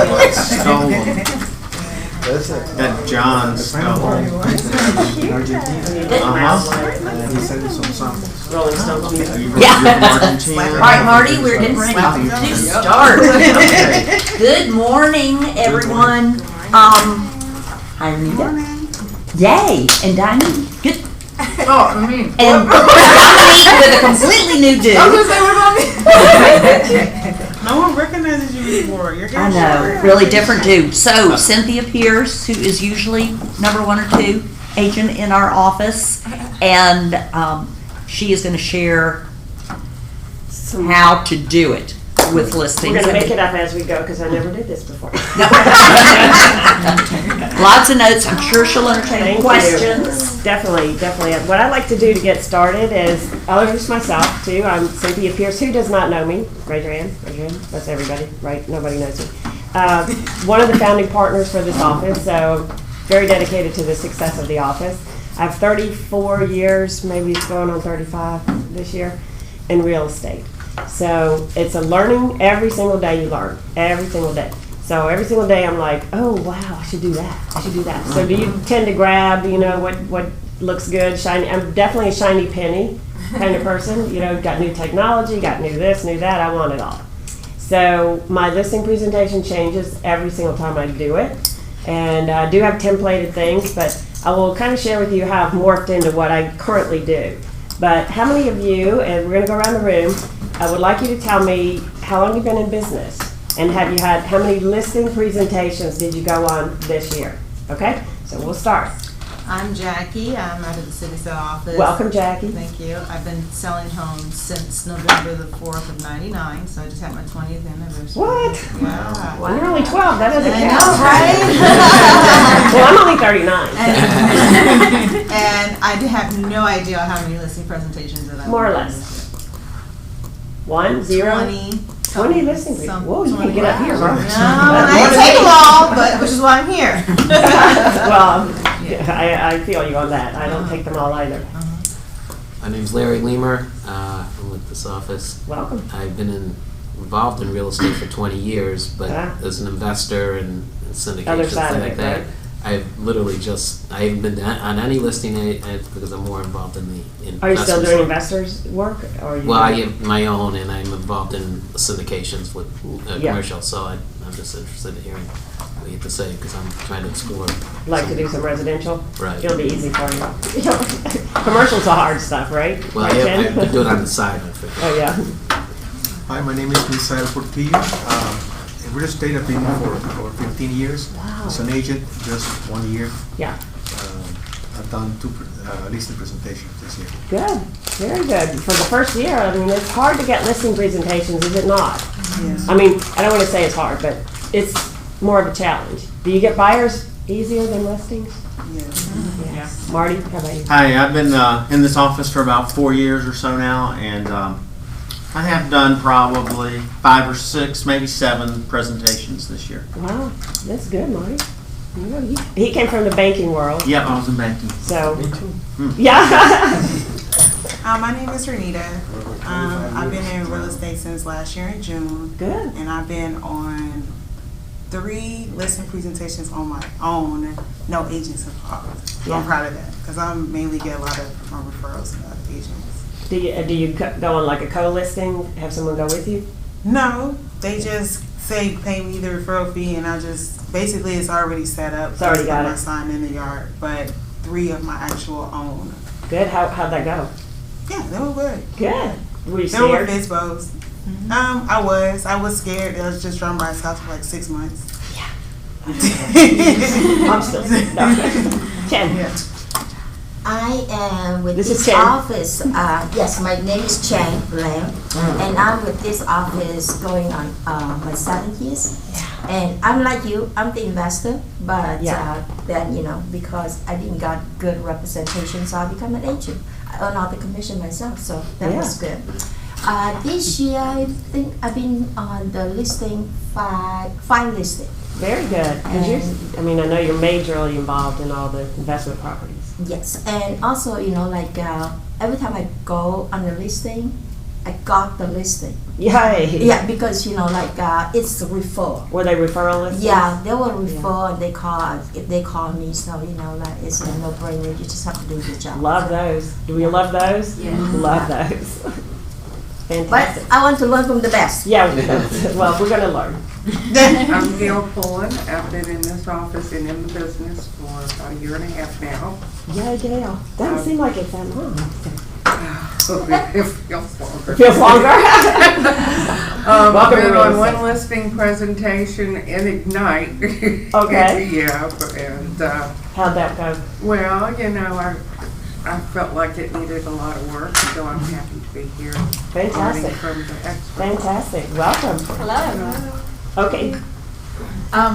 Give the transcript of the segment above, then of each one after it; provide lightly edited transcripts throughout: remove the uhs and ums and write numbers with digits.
Stolen. That John Stolen. He sent me some samples. Rolling Stones music. All right, Marty, we're getting ready to start. Good morning, everyone. Hi, Rita. Yay, and Diane. Good. Oh, I mean, And Dominique with a completely new dude. I was gonna say, what about me? No one recognizes you anymore. Your I hair's know, really different dude. So Cynthia Pierce, who is usually number 1 or 2 agent in our office, and she is going to share how to do it with listings. We're going to make it up as we go because I never did this before. Lots of notes. I'm sure she'll entertain Thank questions. you. Definitely. What I'd like to do to get started is, I'll introduce myself too. I'm Cynthia Pierce. Who does not know me? Raise your hand. Raise your hand. That's everybody, right? Nobody knows me. One of the founding partners for this office, so very dedicated to the success of the office. I have 34 years, maybe it's going on 35 this year, in real estate. So it's a learning, every single day you learn, every single day. So every single day I'm like, oh wow, I should do that, I should do that. So do you tend to grab, what looks good, shiny? I'm definitely a shiny penny kind of person, got new technology, got new this, new that, I want it all. So my listing presentation changes every single time I do it. And I do have templated things, but I will kind of share with you how I've morphed into what I currently do. But how many of you, and we're going to go around the room, I would like you to tell me how long you've been in business, and how many listing presentations did you go on this year? Okay, so we'll start. I'm Jackie. I'm out of the city sale office. Welcome, Jackie. Thank you. I've been selling homes since November the 4th of '99, so I just had my 20th anniversary. What? Yeah. Well, you're only 12. That doesn't I count. know, right? Well, I'm only 39. And I have no idea how many listing presentations that I've More or done less. this year. 1, 0? 20 listing presentations. Whoa, you can get up here, No, right? I didn't take them all, but which is why I'm here. Well, I feel you on that. I don't take them all either. My name's Larry Leamer. I'm with this office. Welcome. I've been involved in real estate for 20 years, but as an investor and syndication, Other things side of like it, that, right? I've literally I haven't been on any listing because I'm more involved in the investment. Are you still doing side. investors work? Or Well, I have my own, and I'm involved in syndications with commercial, so I'm just interested in hearing what you have to say because I'm trying to explore. Like to do some residential? Right. It'll be easy for you. Commercial's the hard stuff, right? Well, Right, Ken? I do it on the side. I figure. Oh, yeah. Hi, my name is Misael Portillo. In real estate, I've been for over 15 years. Wow. As an agent, just 1 year. Yeah. I've done 2 listing presentations this year. Good. Very good. For the first year, I mean, it's hard to get listing presentations, is it not? Yes. I mean, I don't want to say it's hard, but it's more of a challenge. Do you get buyers easier than listings? Yeah. Marty, how about you? Hi, I've been in this office for about 4 years or so now, and I have done probably 5 or 6, maybe 7 presentations this year. Wow, that's good, Marty. He came from the banking world, Yep, I was in banking. so. Yeah. My name is Rita. I've been in real estate since last year in June. Good. And I've been on 3 listing presentations on my own. No agents involved. So I'm proud of that because I mainly get a lot of referrals from other agents. Do you go on like a co-listing, have someone go with you? No, they just say pay me the referral fee, and I just basically it's already set up. It's already got my it. sign in the yard, but 3 of my actual own. Good, how'd that go? Yeah, they were good. Good. Were you They were scared? Fizbos. I was scared. I was just driving by his house for like 6 months. I'm still scared. No. Chen. Yeah. I am with This is this Chen. office. Yes, my name is Chen Lam, and I'm with this office going on my 7 years. And I'm like you, I'm the investor, but Yeah. then because I didn't got good representation, so I become an agent. I earn all the commission myself, so that was good. This year, I think I've been on the listing five listing. Very good. 'Cause I know you're majorly involved in all the investment properties. Yes, and also every time I go on the listing, I got the listing. Yay. Yeah, because it's a referral. Were they referral listings? Yeah, they will refer and they call me, so it's a no-brainer. You just have to do your job. Love those. Do we love those? Yeah. Love those. But Fantastic. I want to learn from the best. Yeah, well, we're gonna learn. I'm Gail Pullen. I've been in this office and in the business for about a year and a half now. Yay, Gail. Doesn't seem like it's that long. It feels longer. Feels longer? I've Welcome to been real on estate. one listing presentation in Ignite. Okay. Yeah, and How'd that go? well, I felt like it needed a lot of work, so I'm happy to be here. Fantastic. Learning from the experts. Fantastic. Welcome. Hello. Okay.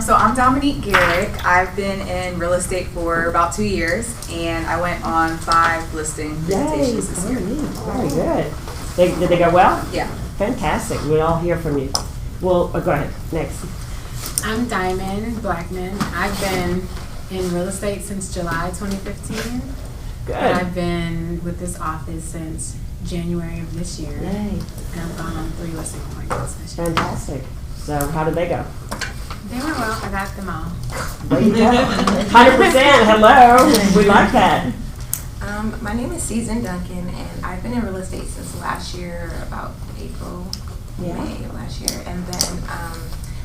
So I'm Dominique Garrick. I've been in real estate for about 2 years, and I went on 5 listing Yay. presentations this year. Very good. Did they go well? Yeah. Fantastic. We'll all hear from you. Well, go ahead. Next. I'm Diamond Blackman. I've been in real estate since July 2015. Good. And I've been with this office since January of this year. Yay. And I've gone on 3 listing appointments this year. Fantastic. So how did they go? They went well. I got them all. There you go. 100%. Hello. We like that. My name is Susan Duncan, and I've been in real estate since last year, about April, May of last year. And then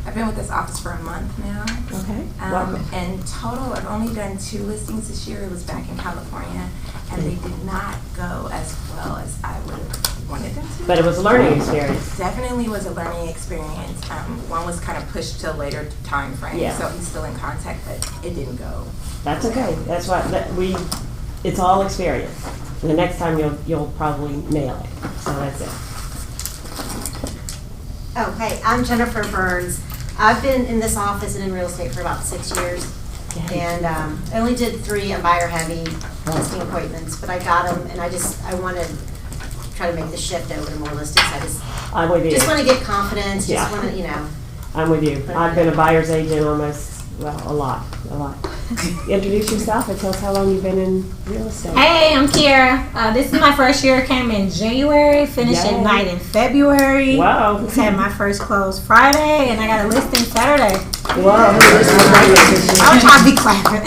I've been with this office for a month now. Okay. Welcome. In total, I've only done 2 listings this year. It was back in California, and they did not go as well as I would have wanted them to. But it was a learning experience. Definitely was a learning experience. One was kind of pushed to a later time frame, Yeah. so he's still in contact, but it didn't go. That's okay. That's why it's all experience. And the next time you'll probably nail it. So that's it. Oh, hey, I'm Jennifer Burns. I've been in this office and in real estate for about 6 years. And I only did 3 buyer-heavy listing appointments, but I got them, and I want to try to make the shift over to more listings. I'm with you. Just want to get confidence, Yeah. just want to, I'm with you. I've been a buyer's agent a lot. Introduce yourself and tell us how long you've been in real estate. Hey, I'm Kiera. This is my first year. Came in January, finished Yay. Ignite in February. Wow. Just had my first close Friday, and I got a listing Saturday. Wow. I was trying to be clapping.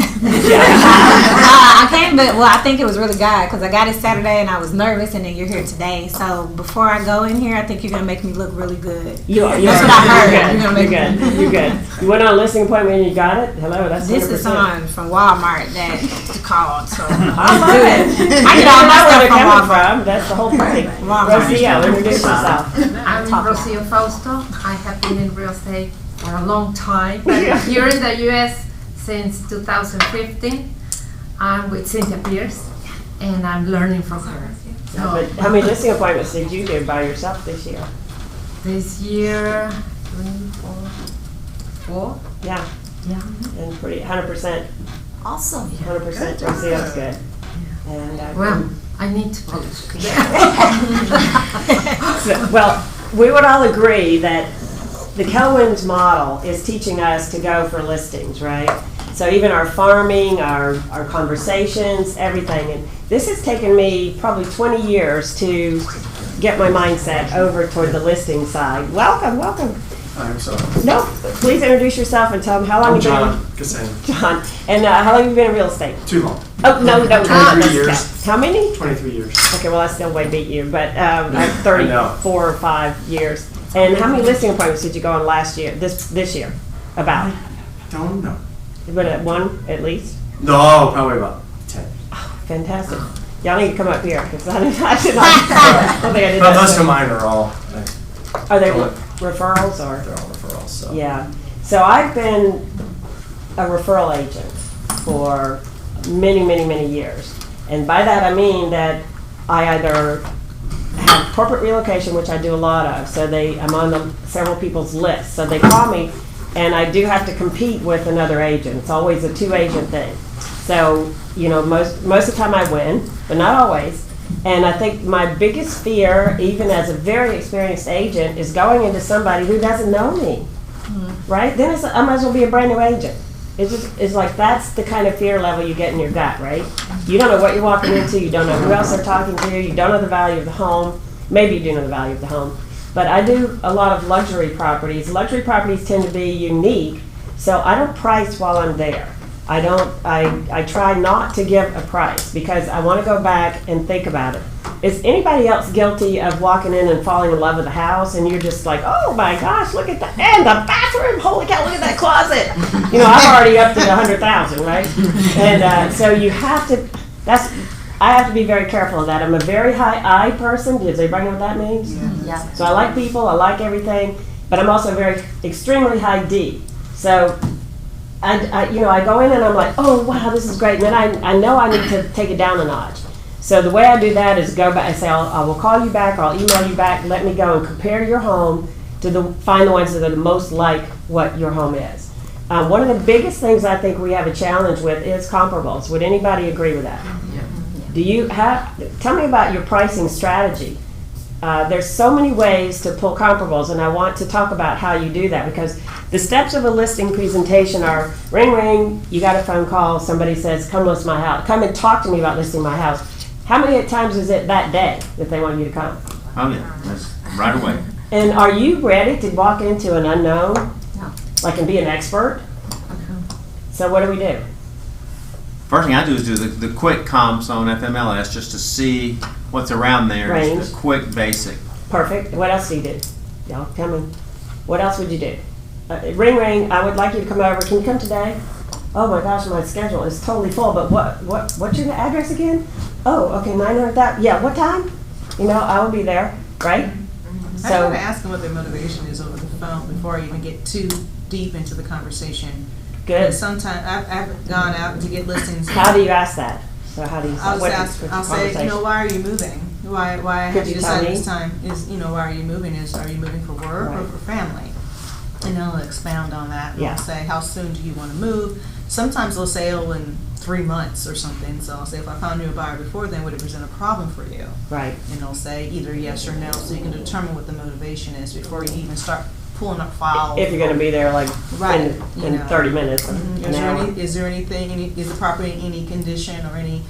I came, but I think it was really God, because I got it Saturday and I was nervous, and then you're here today. So before I go in here, I think you're gonna make me look really good. You are. That's what I heard. You're good. You're good. You went on a listing appointment and you got it? Hello, that's 100%. This is someone from Walmart that called, so I love it. I get all my where stuff they're from coming Walmart. from. That's the whole point. Walmart. Rocio, introduce yourself. I'm Rocio Fausto. I have been in real estate for a long time, but here in the U.S. since 2015. I'm with Cynthia Pierce, and I'm learning from her. So, But how many listing appointments did you do by yourself this year? this year, 3, 4. Yeah. Yeah. And pretty 100%. Awesome. 100%. Rocio's good. And Well, I need to polish. well, we would all agree that the Keller Williams model is teaching us to go for listings, right? So even our farming, our conversations, everything. And this has taken me probably 20 years to get my mindset over toward the listing side. Welcome. I'm sorry. No, please introduce yourself and tell them how long I'm you've been. John Cassandra. John. And how long have you been in real estate? Too long. Oh, no. 23 years. How many? 23 years. Okay, well, I still way beat you, but I have I 34 or 5 years. And how many listing appointments did you go on last year, this year? About? Don't know. But at 1 at least? No, probably about 10. Oh, fantastic. Y'all need to come up here, because I did not, I don't think I did But that. most of mine are all. Are they referrals or? They're all referrals. So. Yeah. So I've been a referral agent for many years. And by that I mean that I either have corporate relocation, which I do a lot of, so I'm on several people's lists. So they call me, and I do have to compete with another agent. It's always a 2-agent thing. So, most of the time I win, but not always. And I think my biggest fear, even as a very experienced agent, is going into somebody who doesn't know me, right? Then I might as well be a brand new agent. It's like that's the kind of fear level you get in your gut, right? You don't know what you're walking into. You don't know who else they're talking to. You don't know the value of the home. maybe you do know the value of the home. But I do a lot of luxury properties. Luxury properties tend to be unique, so I don't price while I'm there. I try not to give a price because I want to go back and think about it. Is anybody else guilty of walking in and falling in love with the house and you're just like, oh my gosh, look at that, and the bathroom, holy cow, look at that closet. You know, I'm already up to the 100,000, right? And so you have to, I have to be very careful of that. I'm a very high I person. Does everybody know what that means? Yeah. So I like people, I like everything, but I'm also very extremely high D. So I go in and I'm like, oh wow, this is great. And then I know I need to take it down a notch. So the way I do that is go back and say, I will call you back, or I'll email you back, let me go and compare your home to find the ones that are the most like what your home is. One of the biggest things I think we have a challenge with is comparables. Would anybody agree with that? Yeah. Tell me about your pricing strategy. There's so many ways to pull comparables, and I want to talk about how you do that, because the steps of a listing presentation are ring, ring, you got a phone call, somebody says, come list my house, come and talk to me about listing my house. How many times is it that day that they want you to come? Oh yeah, that's right away. And are you ready to walk into an unknown? No. Like, and be an expert? So what do we do? First thing I do is do the quick comps on FMLS just to see what's around there. Range. Just a quick basic. Perfect. What else do you do? Y'all tell me. What else would you do? Ring, ring, I would like you to come over. Can you come today? Oh my gosh, my schedule is totally full, but what's your address again? Oh, okay, 900,000. Yeah, what time? You know, I will be there, right? I try to ask them what their motivation is over the phone before I even get too deep into the conversation. Good. Sometimes I've gone out to get listings. How do you ask that? So how do you? I'll say, you know, why are you moving? Why have you decided this time? Is, you know, why are you moving? Are you moving for work or for family? And they'll expound on that. And they'll say, how soon do you want to move? Sometimes they'll say, oh, in 3 months or something. So I'll say, if I found you a buyer before then, would it present a problem for you? Right. And they'll say either yes or no, so you can determine what the motivation is before you even start pulling up files. If you're going to be there like in 30 minutes. Is there anything, is the property in any condition or any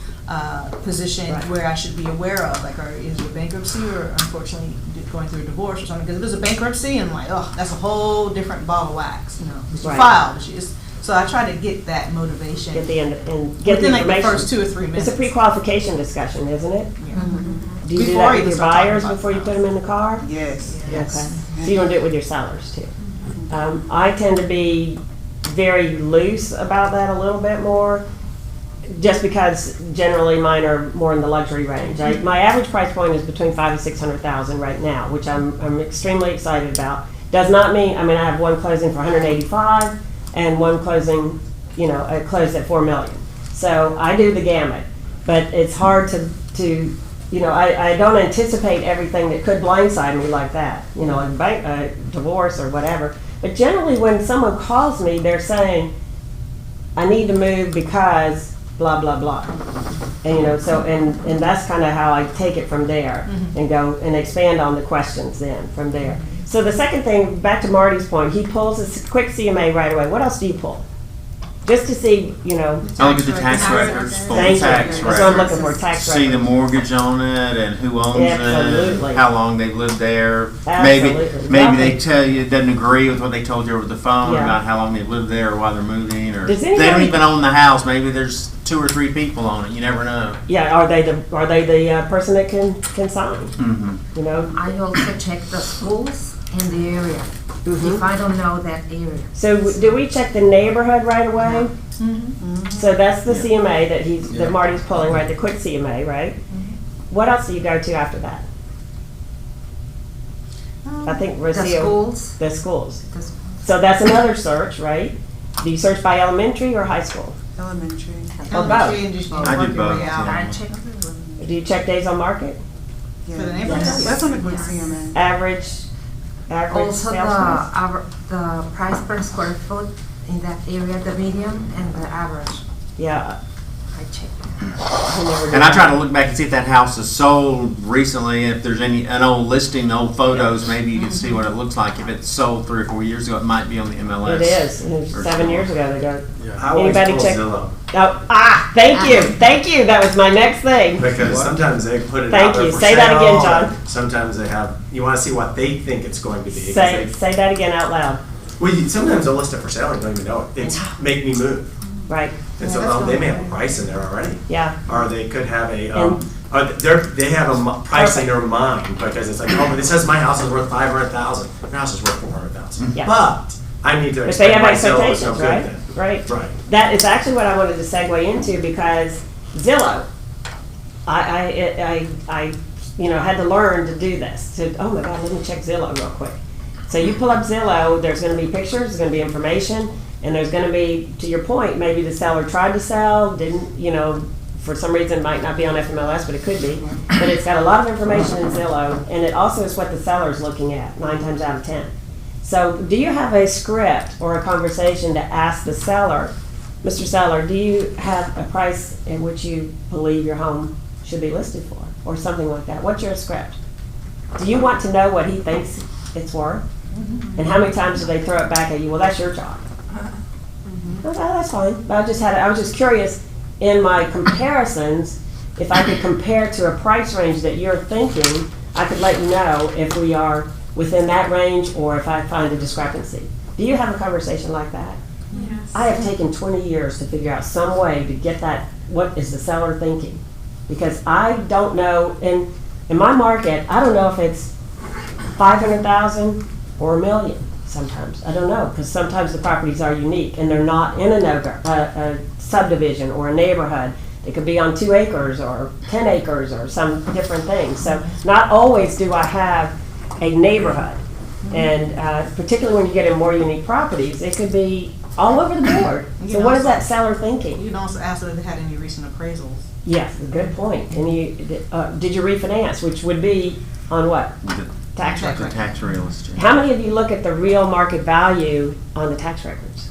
position where I should be aware of? Like, is there bankruptcy or unfortunately going through a divorce or something? Because if there's a bankruptcy, I'm like, oh, that's a whole different ball of wax. You know, it's filed. So I try to get that motivation. Get the information. Like the first 2 or 3 minutes. It's a pre-qualification discussion, isn't it? Yeah. Mm-hmm. Do you do that with your buyers before you put them in the car? Yes. Okay. So you don't do it with your sellers too. I tend to be very loose about that a little bit more, just because generally mine are more in the luxury range. My average price point is between $500,000 and $600,000 right now, which I'm extremely excited about. Does not mean, I have one closing for $185,000 and one closing, closed at $4 million. So I do the gamut, but it's hard to I don't anticipate everything that could blindside me like that, a divorce or whatever. But generally when someone calls me, they're saying, I need to move because blah, blah, blah. And, and that's kind of how I take it from there and go and expand on the questions then from there. So the second thing, back to Marty's point, he pulls a quick CMA right away. What else do you pull? Just to see, I look at the tax records, full tax records. That's what I'm looking for, tax records. See the mortgage on it and who owns it, how long they've lived there. Absolutely. Maybe they tell you it doesn't agree with what they told you over the phone about how long they've lived there or why they're moving, or they don't even own the house. Maybe there's 2 or 3 people on it. You never know. Yeah, are they the person that can sign? Mm-hmm. I also check the schools and the area. If I don't know that area. So do we check the neighborhood right away? So that's the CMA that Marty's pulling, right? The quick CMA, right? What else do you go to after that? I think Rocio. The schools. So that's another search, right? Do you search by elementary or high school? Elementary. Or both? I do both. Do you check days on market? Yeah. That's on the quick CMA. Average also the price per square foot in that area, the median and the average. Yeah. And I try to look back and see if that house is sold recently. If there's an old listing, old photos, maybe you can see what it looks like. If it's sold 3 or 4 years ago, it might be on the MLS. It is. It was 7 years ago they got. I always Anybody pull check? Zillow. Oh, thank you. Thank you. That was my next thing. Because sometimes they put it Thank out there you. for Say that sale, again, John. and sometimes they have, you want to see what they think it's going to be. 'cause Say that again out loud. sometimes they'll list it for sale and you don't even know it. It's make me move. Right. And so they may have a price in there already. Yeah. Or they could have they have a price in their mind because it's like, oh, but it says my house is worth 500,000. Your house is worth 400,000. Yeah. But I need to But they expect have my sale is no expectations, good right? then. Right. Right. That is actually what I wanted to segue into because Zillow, I had to learn to do this. Oh my God, let me check Zillow real quick. So you pull up Zillow, there's going to be pictures, there's going to be information, and there's going to be, to your point, maybe the seller tried to sell, didn't, for some reason it might not be on FMLS, but it could be. But it's got a lot of information in Zillow, and it also is what the seller's looking at 9 times out of 10. So do you have a script or a conversation to ask the seller, Mr. Seller, do you have a price in which you believe your home should be listed for? Or something like that. What's your script? Do you want to know what he thinks it's worth? And how many times do they throw it back at you? Well, that's your job. Okay, that's fine. But I was just curious in my comparisons, if I could compare to a price range that you're thinking, I could let you know if we are within that range or if I find a discrepancy. Do you have a conversation like that? Yes. I have taken 20 years to figure out some way to get that, what is the seller thinking? Because I don't know, in my market, I don't know if it's 500,000 or $1 million sometimes. I don't know, because sometimes the properties are unique and they're not in a subdivision or a neighborhood. It could be on 2 acres or 10 acres or some different things. So not always do I have a neighborhood. And particularly when you get in more unique properties, it could be all over the board. So what is that seller thinking? You can also ask if they had any recent appraisals. Yes, good point. And did you refinance, which would be on what? Tax The record. tax real estate. How many of you look at the real market value on the tax records?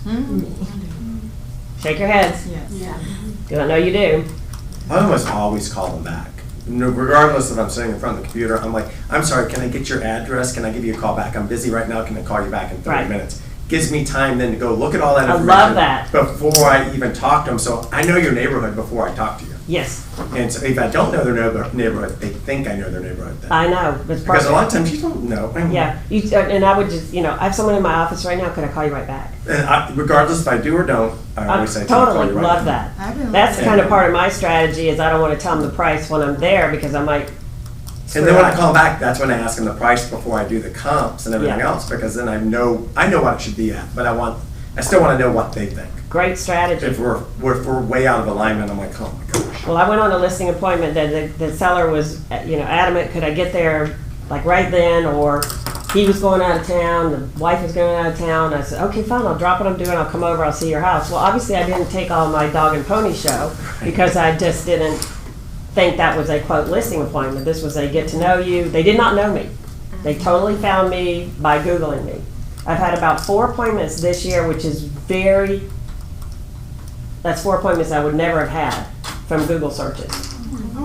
Shake your heads. Yes. Yeah. Because I know you do. I almost always call them back. Regardless if I'm sitting in front of the computer, I'm like, I'm sorry, can I get your address? Can I give you a call back? I'm busy right now, can I call you back in 30 minutes? Gives me time then to go look at all that information. I love that. Before I even talk to them, so I know your neighborhood before I talk to you. Yes. And so if I don't know their neighborhood, they think I know their neighborhood then. I know. But Because a lot of times you don't know. I mean, yeah. And I would just, I have someone in my office right now, could I call you right back? And regardless if I do or don't, I always say, totally call you right love back. that. That's kind of part of my strategy is I don't want to tell them the price when I'm there because I might. And then when I call back, that's when I ask them the price before I do the comps and everything else, because then I know what it should be at, but I still want to know what they think. Great strategy. If we're way out of alignment, I'm like, oh my gosh. Well, I went on a listing appointment that the seller was, adamant, could I get there like right then, or he was going out of town, the wife was going out of town. I said, okay, fine, I'll drop what I'm doing, I'll come over, I'll see your house. Well, obviously I didn't take all my dog and pony show because I just didn't think that was a quote listing appointment. This was a get to know you. They did not know me. They totally found me by Googling me. I've had about 4 appointments this year, which is that's 4 appointments I would never have had from Google searches.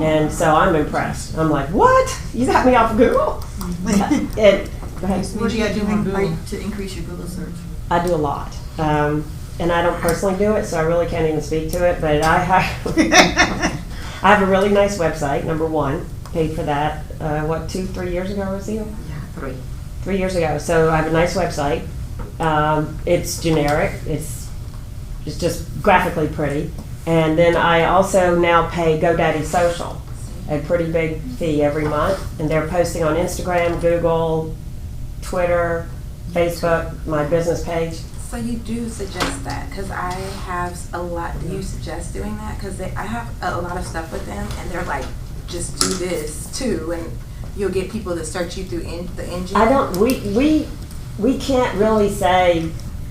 And so I'm impressed. I'm like, what? You got me off of Google? And, go ahead. What do you do on Google? To increase your Google search? I do a lot. And I don't personally do it, so I really can't even speak to it, but I have a really nice website, number one. Paid for that, 2-3 years ago, Rocio? Yeah, 3 years ago. So I have a nice website. It's generic. It's just graphically pretty. And then I also now pay GoDaddy Social, a pretty big fee every month. And they're posting on Instagram, Google, Twitter, Facebook, my business page. So you do suggest that, because I have a lot. Do you suggest doing that? Because I have a lot of stuff with them, and they're like, just do this too, and you'll get people that search you through the engine. I don't. We can't really say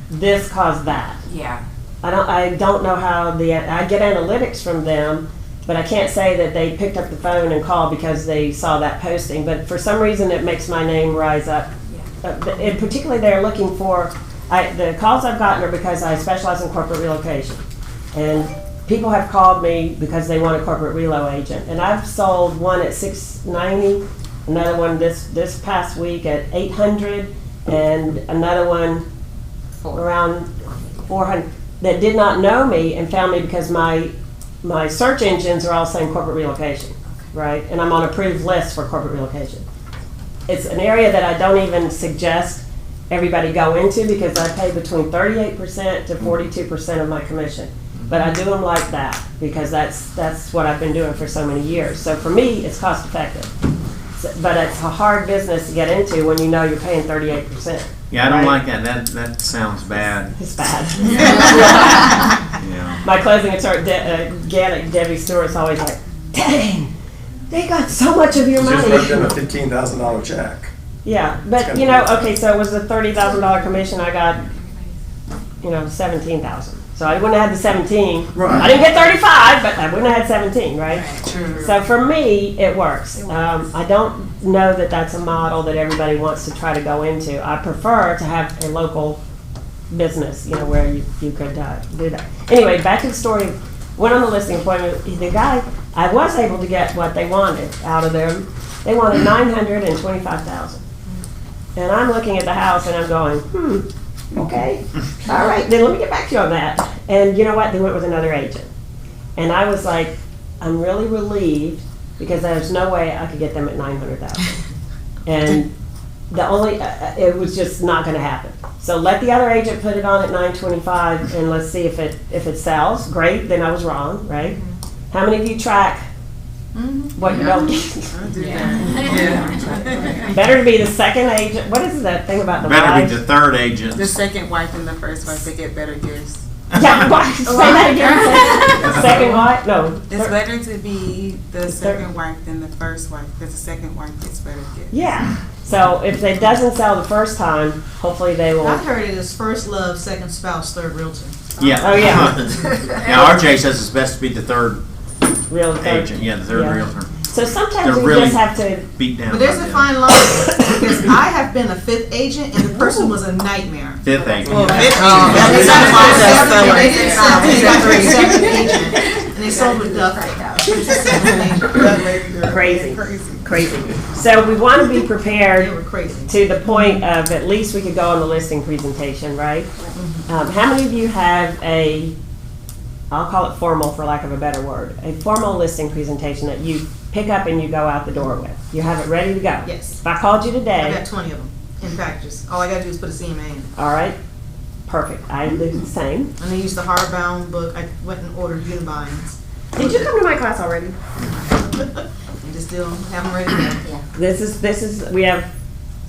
this caused that. Yeah. I don't know how I get analytics from them, but I can't say that they picked up the phone and called because they saw that posting. But for some reason, it makes my name rise up. Yeah. And particularly, they're looking for. The calls I've gotten are because I specialize in corporate relocation, and people have called me because they want a corporate relo agent, and I've sold one at $690, another one this past week at $800, and another one around $400 that did not know me and found me because my search engines are all saying corporate relocation, right? And I'm on approved lists for corporate relocation. It's an area that I don't even suggest everybody go into because I pay between 38% to 42% of my commission. But I do them like that because that's what I've been doing for so many years. So for me, it's cost effective. So, but it's a hard business to get into when you know you're paying 38%. Yeah, I don't like that. That sounds bad. It's bad. Yeah. My closing attorney, Debbie Stewart's always like, dang, they got so much of your money. Just wrote them a $15,000 check. Yeah, but you know, okay, so it was a $30,000 commission. I got, $17,000. So I wouldn't have had the 17. Right. I didn't get 35, but I wouldn't have had 17, right? True. So for me, it works. I don't know that that's a model that everybody wants to try to go into. I prefer to have a local business, where you could do that. Anyway, back to the story. Went on the listing appointment. The guy, I was able to get what they wanted out of them. They wanted $925,000. And I'm looking at the house and I'm going, okay, all right, then let me get back to you on that. And you know what? They went with another agent. And I was like, I'm really relieved because there's no way I could get them at $900,000. And it was just not going to happen. So let the other agent put it on at $925 and let's see if it sells. Great, then I was wrong, right? How many of you track what you don't get? Better to be the second agent. What is that thing about the Better wife? be the third agent. The second wife and the first wife, they get better gifts. Yeah, what? Say that again. Second wife? No. It's better to be the second wife than the first wife, because the second wife gets better gifts. Yeah. So if it doesn't sell the first time, hopefully they will. I've heard it as first love, second spouse, third realtor. Yeah. Oh, yeah. Yeah, RJ says it's best to be the third Realtor. agent. Yeah, the third Yeah. realtor. So sometimes They're we really just have to. beat down. But there's a by fine line because I have been a fifth agent and the person was a nightmare. them. Fifth agent. Well, Yeah. fifth Oh, agent. they That's why that's so They didn't sell like- until after a seventh agent, and they sold with Duff. She was a seventh agent. Crazy. So we want to be They prepared were crazy. to the point of at least we could go on the listing presentation, right? How many of you have I'll call it formal for lack of a better word, a formal listing presentation that you pick up and you go out the door with? You have it ready to go? Yes. If I called you I today, got 20 of them in packages. All I gotta do is put a CMA in. all right, perfect. I do the same. And they used the hardbound book. I went and ordered Unibinds. Did you come to my class already? And just still have them ready to go. This is, we have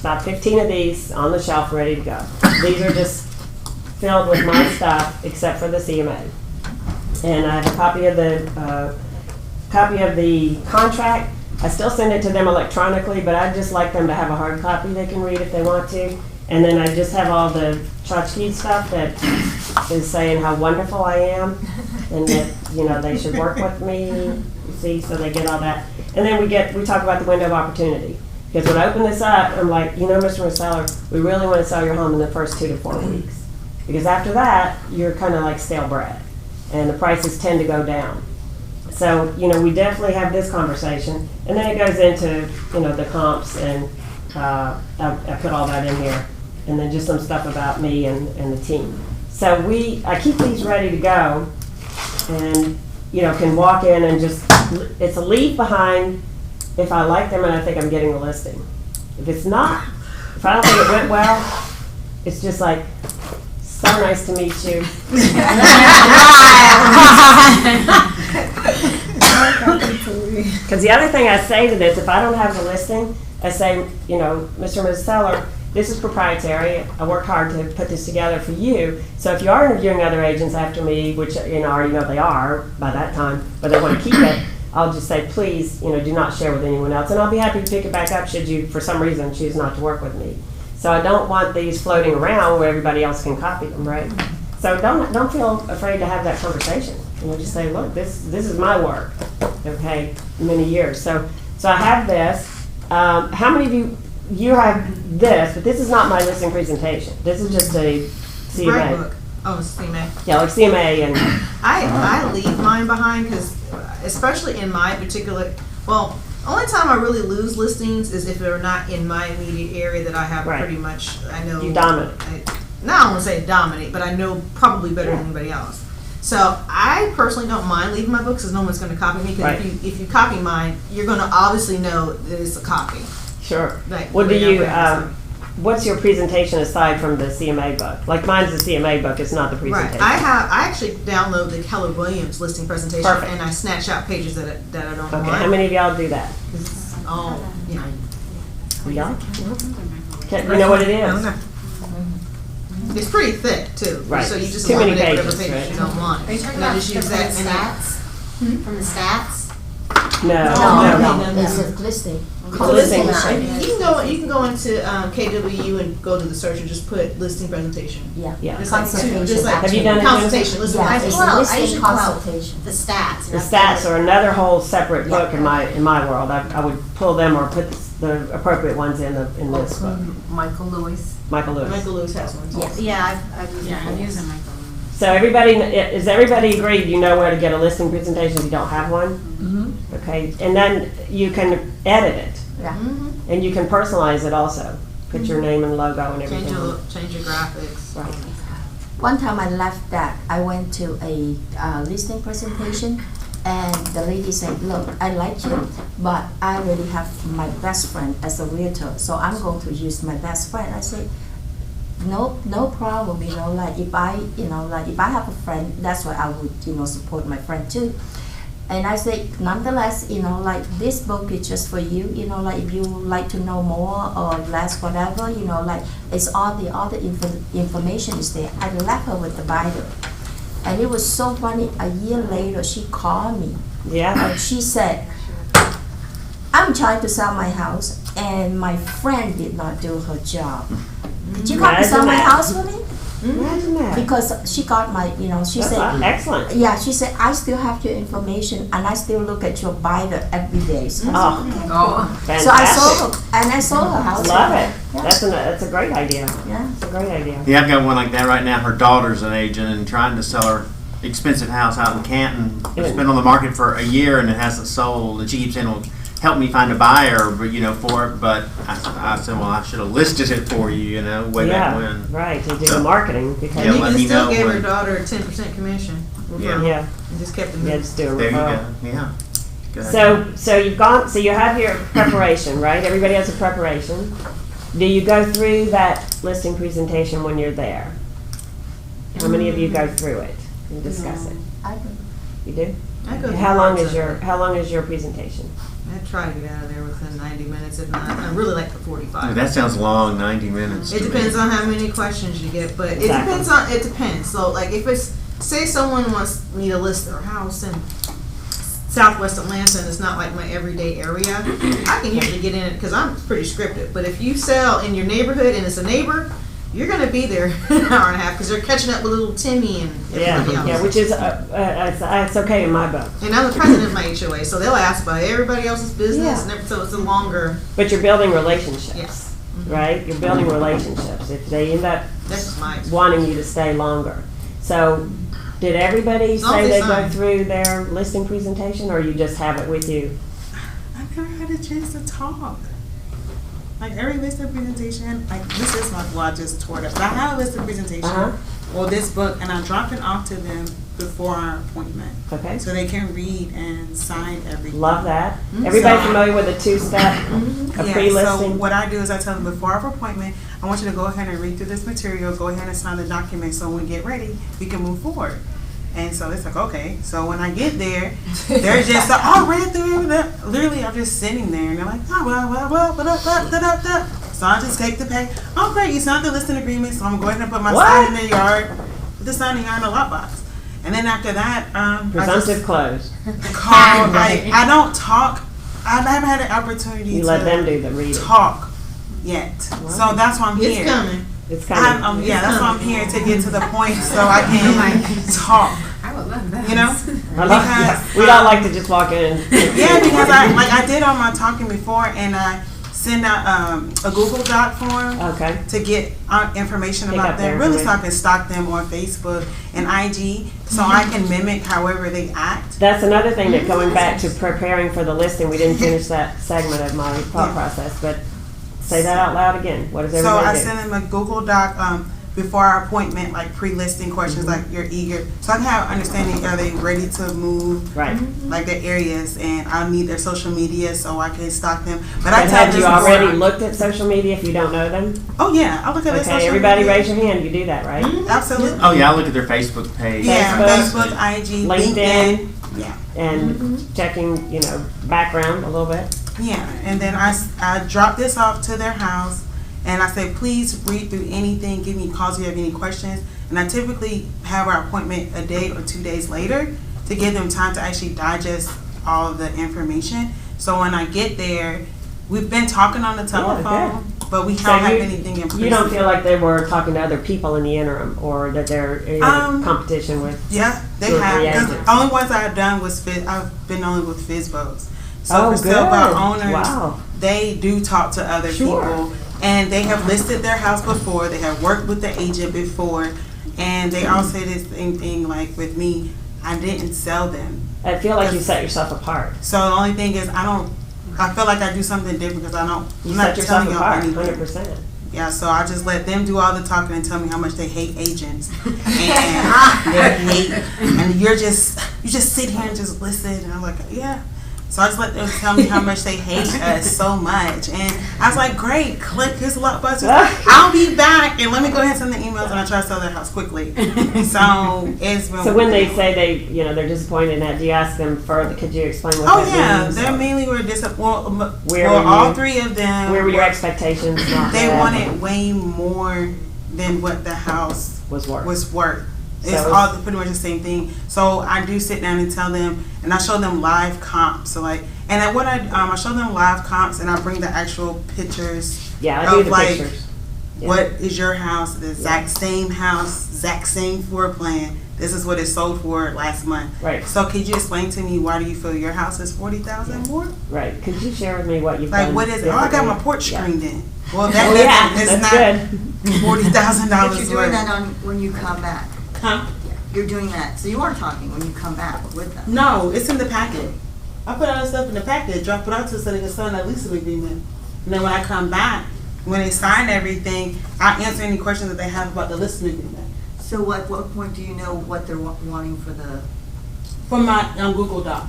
about 15 of these on the shelf ready to go. These are just filled with my stuff except for the CMA. And I have a copy of the contract. I still send it to them electronically, but I just like them to have a hard copy they can read if they want to. And then I just have all the tchotchke stuff that is saying how wonderful I am and that, they should work with me, you see, so they get all that. And then we talk about the window of opportunity. Because when I open this up, I'm like, Mr. Seller, we really want to sell your home in the first 2 to 4 weeks. Because after that, you're kind of like stale bread. And the prices tend to go down. So, we definitely have this conversation. And then it goes into, the comps, and I put all that in here. And then just some stuff about me and the team. So I keep these ready to go and, can walk in and it's a leave behind if I like them and I think I'm getting the listing. If it's not, if I don't think it went well, it's just like, so nice to meet you. Because the other thing I say to this, if I don't have the listing, I say, Mr. and Mrs. Seller, this is proprietary. I worked hard to put this together for you. So if you are interviewing other agents after me, which I already know they are by that time, but they want to keep it, I'll just say, please, do not share with anyone else. And I'll be happy to pick it back up should you, for some reason, choose not to work with me. So I don't want these floating around where everybody else can copy them, right? So don't feel afraid to have that conversation. Just say, look, this is my work, okay, many years. So I have this. How many of you have this? But this is not my listing presentation. This is just a CMA. Oh, CMA. Yeah, like CMA and, I leave mine behind because, especially in my particular, well, only time I really lose listings is if they're not in my immediate area that I have Right. pretty much, I know. You dominate. I don't want to say dominate, but I know probably better than anybody else. So I personally don't mind leaving my books because no one's going to copy me. Because Right. if you copy mine, you're going to obviously know that it's a copy. sure. Like, What do way you, up there, what's your presentation aside from the CMA book? Like mine's the CMA book, it's not the Right. presentation. I actually download the Keller Williams listing presentation Perfect. and I snatch out pages that I don't Okay, want. how many of y'all do that? Oh, yeah. Y'all? You know what it is? Okay. It's pretty thick too. Right. So you just Too many eliminate whatever pages, pages right? you don't want. Are you talking And I about just use from the that and then- stats? From the stats? No. It's a listing. So listing, Listing. you can go into KW and go to the search and just put listing presentation. Yeah. Yeah. Just like Consultation. just like Have you done it, consultation, listing Yeah, presentation. it's a I listing usually pull out consultation. the stats. The stats are another whole separate book in my world. I would pull them or put the appropriate ones in this book. Michael Lewis. Michael Lewis. Michael Lewis has one. Yeah, I've used Yeah, I'm it. using Michael. So is everybody agreed you know where to get a listing presentation if you don't have one? Mm-hmm. Okay, and then you can edit it. Yeah. And you can personalize it also. Put your name and logo and everything. Change your graphics. Right. One time I left that, I went to a listing presentation, and the lady said, "Look, I like you, but I already have my best friend as a realtor, so I'm going to use my best friend." I said, no problem, like if I have a friend, that's why I would, support my friend too. And I say, nonetheless, like this book is just for you, like if you like to know more or less, whatever, like it's all the information is there. I left her with the Bible. And it was so funny, a year later, she called me. Yeah. And she said, "I'm trying to sell my house, and my friend did not do her job. Could you come to sell my house for me?" Imagine that. Because she got my, she That's said, excellent. yeah, she said, "I still have your information, and I still look at your Bible every day." So, Oh, so fantastic. I sold her house. Love it. Yeah. That's a great idea. Yeah. That's a great idea. Yeah, I've got one like that right now. Her daughter's an agent and trying to sell her expensive house out in Canton. It's been on the market for a year and it hasn't sold. And she keeps saying, "Well, help me find a buyer, for it." But I said, "Well, I should have listed it for you, way back when." Right, to do the marketing because Yeah, And let you me can still know give her when- daughter a 10% commission. Yeah. yeah, And just kept the yeah, just do a There you referral. go. Yeah. Good. So you have your preparation, right? Everybody has a preparation. Do you go through that listing presentation when you're there? How many of you go through it and discuss it? I do. You do? I go How long is through how long is your presentation? I try to get out of there within 90 minutes, if not, I really like the 45. That sounds long, 90 minutes. It to me. depends on how many questions you get, but Exactly. it depends. So like if it's, say someone wants me to list their house in Southwest Atlanta and it's not like my everyday area, I can usually get in it because I'm pretty scripted. But if you sell in your neighborhood and it's a neighbor, you're going to be there an hour and a half because they're catching up with little Timmy and everybody else. Yeah, which is it's okay in my book. And I'm the president of my HOA, so they'll ask about everybody else's business, Yeah. and so it's a longer. But you're building relationships. Yes. Right? You're building relationships. If they end up That's my wanting you to stay longer. So did everybody As long say as they they go sign. through their listing presentation or you just have it with you? I've never had a chance to talk. Like every listing presentation, like this is my, well, I just tore it up. But I have a listing presentation, Uh-huh. or this book, and I drop it off to them before our appointment. Okay. So they can read and sign everything. Love that. Everybody So- familiar with a two-step a Yeah, pre-listing? so what I do is I tell them before our appointment, I want you to go ahead and read through this material, go ahead and sign the document, so when we get ready, we can move forward. And so it's like, okay. So when I get there, they're just like, "Oh, read through that." Literally, I'm just sitting there, and they're like, "Oh, blah." So I just take the pay. "Oh, great, you signed the listing agreement, so I'm going to go ahead and put my sign in the yard, put the sign in the yard in the lockbox." And then after that, Presumptive close. call. I don't talk. I haven't had an opportunity You to let them do the reading. talk yet. So that's why I'm here. It's coming. It's coming. Yeah, that's why I'm here to get to the point so I can talk. I would love that. You know? I love, yeah. We don't like to just walk in. Yeah, because I did all my talking before, and I send out a Google Doc form Okay. to get information Pick about up their them, really so I information. can stalk them on Facebook and IG, so I can mimic however they act. That's another thing that going back to preparing for the listing, we didn't finish that segment of my thought process, but say that out loud again. What does So I everybody do? send them a Google Doc before our appointment, like pre-listing questions, like you're eager, so I can have an understanding, are they ready to move? Right. Like their areas, and I need their social media so I can stalk them. But But I tell have them you already before- looked at social media if you don't know them? Oh yeah, I look at their social Okay, media. everybody raise your hand. You do that, right? Absolutely. Oh yeah, I look at their Facebook page. Yeah, Facebook, IG, LinkedIn. Yeah. And checking, background a little bit. Yeah, and then I drop this off to their house, and I say, please read through anything, give me calls if you have any questions. And I typically have our appointment a day or 2 days later to give them time to actually digest all of the information. So when I get there, we've been talking on the telephone, but we don't have anything in place. You don't feel like they were talking to other people in the interim, or that they're in competition with? Yeah, they two or three have. 'Cause agents? the only ones I've done was I've been only with FISBOs. So Oh, for sale by good. owners, Wow. they do talk to other Sure. people, and they have listed their house before. They have worked with the agent before, and they all say the same thing. Like with me, I didn't sell them. I feel like you set yourself apart. So the only thing is, I feel like I do something different because I'm You not set yourself telling y'all apart, anything. 100%. Yeah, so I just let them do all the talking and tell me how much they hate agents. And they hate, and you just sit here and just listen. And I'm like, yeah. So I just let them tell me how much they hate us so much. And I was like, great, click his luck button. I'll be back, and let me go ahead and send the emails, and I try to sell their house quickly. So it's been. So when they say they're disappointed in that, do you ask them further? Could you explain what Oh that yeah, means? they mainly were disappointed. Where Well, were all you- three of them. Where were your expectations? Not They met? wanted way more than what the house was worth. It's So- all pretty much the same thing. So I do sit down and tell them, and I show them live comps. So like, and then what I show them live comps, and I bring the actual pictures. Yeah, I do of the like, pictures. Yeah. what is your house? The exact same house, exact same floor plan. This is what it sold for last month. Right. So could you explain to me, why do you feel your house is $40,000 more? Right. Could you share with me what you've Like, done? what is it? Oh, I got my differently? porch Yeah. screened in. Well, Oh, that yeah, is that's not good. $40,000 But you're doing that on, when you come back. Huh? You're doing that, so you are talking when you come back with them. No, it's in the packet. I put all the stuff in the packet, drop it out to so they can sign that leasing agreement. And then when I come back, when they sign everything, I answer any questions that they have about the listing agreement. So at what point do you know what they're wanting for the? From my Google Doc.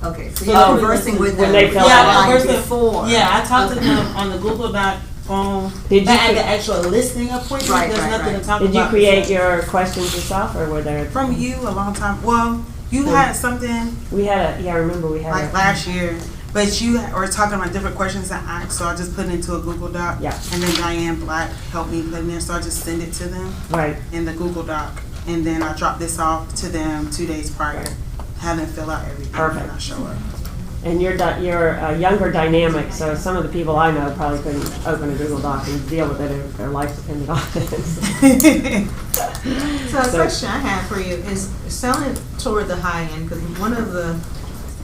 Okay, so you're conversing with them. Before. Yeah, I talked to them on the Google Doc phone. Did you at cre- the actual listing appointment, Right, there's right, nothing right. to talk Did about. you create your questions yourself, or were there? From you a long time. Well, you had something We had a. Yeah, I remember we had like last year, but you were talking about different questions to ask, so I just put it into a Google Doc. Yeah. And then Diane Black helped me put it in, so I just send it to them Right. in the Google Doc, and then I drop this off to them 2 days prior, have them fill out everything, Perfect. and I show up. And you're a younger dynamic, so some of the people I know probably couldn't open a Google Doc and deal with it if their life depended on it. So a question I have for you is selling toward the high end, because one of the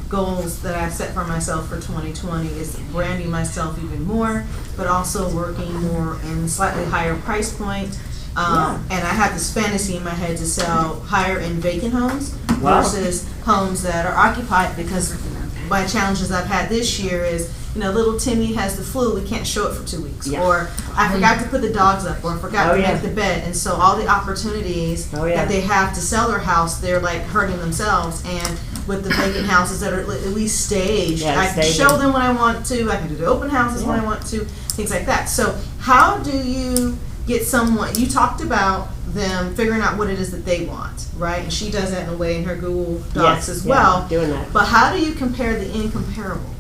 goals that I set for myself for 2020 is branding myself even more, but also working more in slightly higher price point. And I have this fantasy in my head to sell higher end vacant homes Wow. versus homes that are occupied, because my challenges I've had this year is, little Timmy has the flu, we can't show it for 2 weeks. Yeah. Or I forgot to put the dogs up, or I forgot Oh, to yeah. make the bed. And so all the opportunities Oh, yeah. that they have to sell their house, they're like hurting themselves. And with the vacant houses that are at least staged, Yeah, I can staging. show them when I want to, I can do the open houses when I Yeah. want to, things like that. So how do you get someone, you talked about them figuring out what it is that they want, right? And she does that in a way in her Google Docs Yes, as yeah, well. doing that. But how do you compare the incomparable?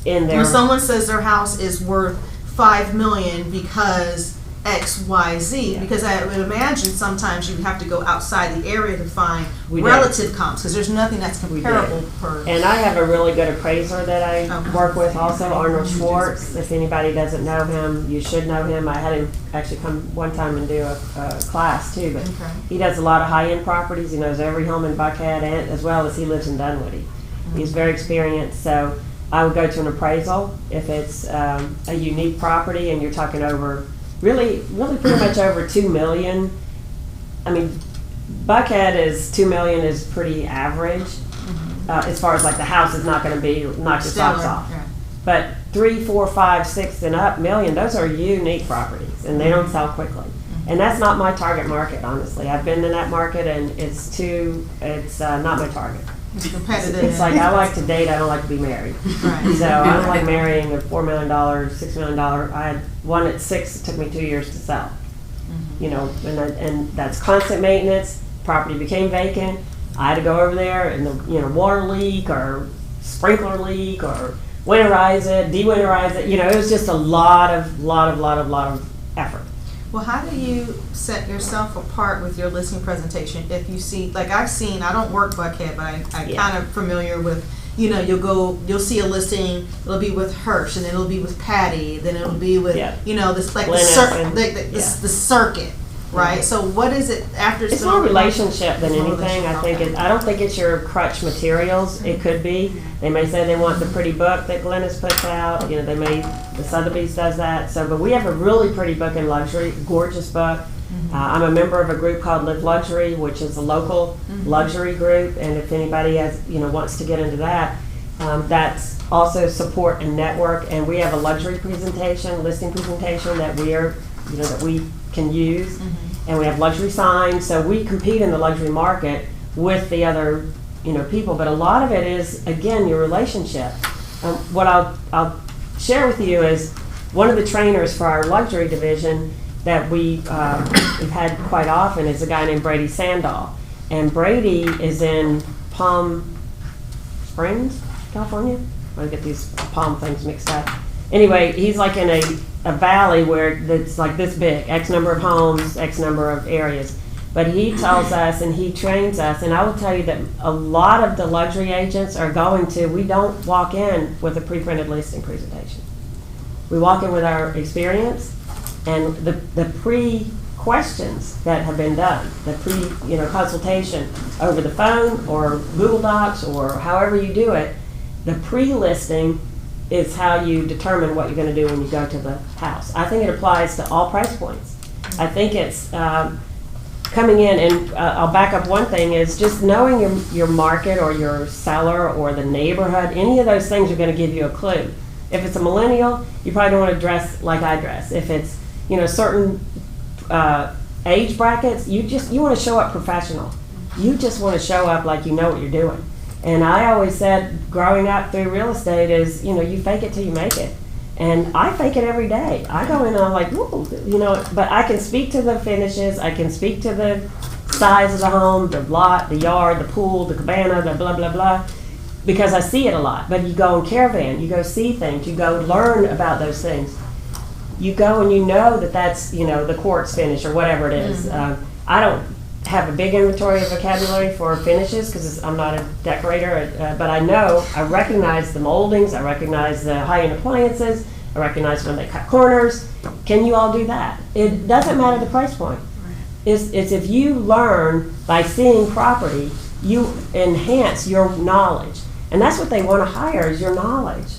In there. When someone says their house is worth $5 million because X, Y, Z, because I would imagine sometimes you would have to go outside the area to find We do. relative comps, because there's nothing that's We comparable do. per. And I have a really good appraiser that I Okay. work with also, Arnold Schwartz. If anybody doesn't know him, you should know him. I had him actually come one time and do a class too, but Okay. he does a lot of high-end properties. He knows every home in Buckhead, and as well as he lives in Dunwoody. He's very experienced, so I would go to an appraisal. If it's a unique property and you're talking over, really pretty much over 2 million. I mean, Buckhead is 2 million is pretty average. As far as like the house is not going to be knock your socks off. Yeah. But 3, 4, 5, 6 and up million, those are unique properties and they don't sell quickly. And that's not my target market, honestly. I've been in that market and it's not my target. It's competitive. It's like I like to date, I don't like to be married. Right. So I don't like marrying a $4 million, $6 million. I had one at 6, it took me 2 years to sell. You know, and that's constant maintenance. Property became vacant. I had to go over there and the water leak or sprinkler leak or winterize it, de-winterize it. You know, it was just a lot of effort. Well, how do you set yourself apart with your listing presentation? If you see, like I've seen, I don't work Buckhead, but I'm kind of familiar with, you'll see a listing, it'll be with Hirsch, and then it'll be with Patty, then it'll be with, this like the circuit, right? So what is it after? It's more relationship than anything. I don't think it's your crutch materials. It could be. They may say they want the pretty book that Glennis puts out. The Sotheby's does that. So, but we have a really pretty book in luxury, gorgeous book. I'm a member of a group called Live Luxury, which is a local luxury group. And if anybody has, wants to get into that, that's also support and network. And we have a luxury presentation, listing presentation that that we can use. And we have luxury signs. So we compete in the luxury market with the other people, but a lot of it is, again, your relationship. What I'll share with you is one of the trainers for our luxury division that we've had quite often is a guy named Brady Sandahl. And Brady is in Palm Springs, California. I get these palm things mixed up. Anyway, he's like in a valley where it's like this big, X number of homes, X number of areas. But he tells us and he trains us, and I will tell you that a lot of the luxury agents are we don't walk in with a pre-printed listing presentation. We walk in with our experience and the pre-questions that have been done, the consultation over the phone or Google Docs or however you do it. The pre-listing is how you determine what you're going to do when you go to the house. I think it applies to all price points. I think it's coming in, and I'll back up one thing, is just knowing your market or your seller or the neighborhood. Any of those things are going to give you a clue. If it's a millennial, you probably don't want to dress like I dress. If it's certain age brackets, you want to show up professional. You just want to show up like you know what you're doing. And I always said, growing up through real estate is, you fake it till you make it. And I fake it every day. I go in and I'm like, whoa, but I can speak to the finishes. I can speak to the size of the home, the lot, the yard, the pool, the cabana, the blah, blah, blah, because I see it a lot. But you go in caravan, you go see things, you go learn about those things. You go and that's, the quartz finish or whatever it is. I don't have a big inventory of vocabulary for finishes because I'm not a decorator, but I recognize the moldings, I recognize the high-end appliances, I recognize when they cut corners. Can you all do that? It doesn't matter the price point. It's if you learn by seeing property, you enhance your knowledge. And that's what they want to hire is your knowledge,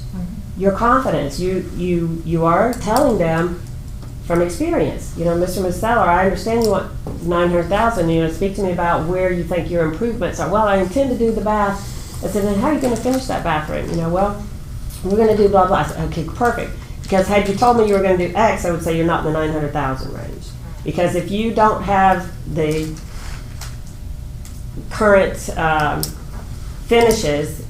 your confidence. You are telling them from experience, Mr. Seller, I understand you want $900,000. Speak to me about where you think your improvements are. Well, I intend to do the bath. I said, then how are you going to finish that bathroom? Well, we're going to do blah blah. I said, okay, perfect. Because had you told me you were going to do X, I would say you're not in the 900,000 range. Because if you don't have the current finishes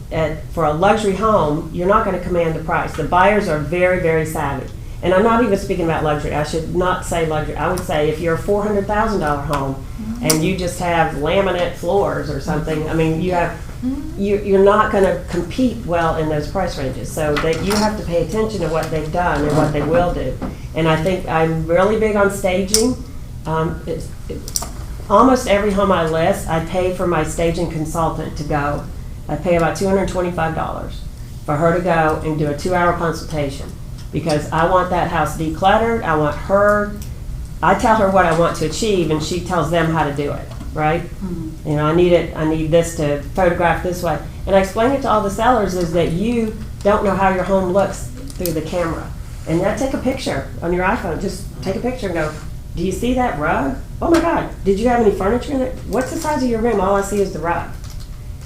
for a luxury home, you're not going to command the price. The buyers are very, very savvy. And I'm not even speaking about luxury. I should not say luxury. I would say if you're a $400,000 home and you just have laminate floors or something, I mean, you're not going to compete well in those price ranges. So that you have to pay attention to what they've done and what they will do. And I think I'm really big on staging. Almost every home I list, I pay for my staging consultant to go. I pay about $225 for her to go and do a 2-hour consultation. Because I want that house decluttered. I tell her what I want to achieve, and she tells them how to do it, right? I need this to photograph this way. And I explain it to all the sellers is that you don't know how your home looks through the camera. And now take a picture on your iPhone. Just take a picture and go, do you see that rug? Oh my God, did you have any furniture in it? What's the size of your room? All I see is the rug.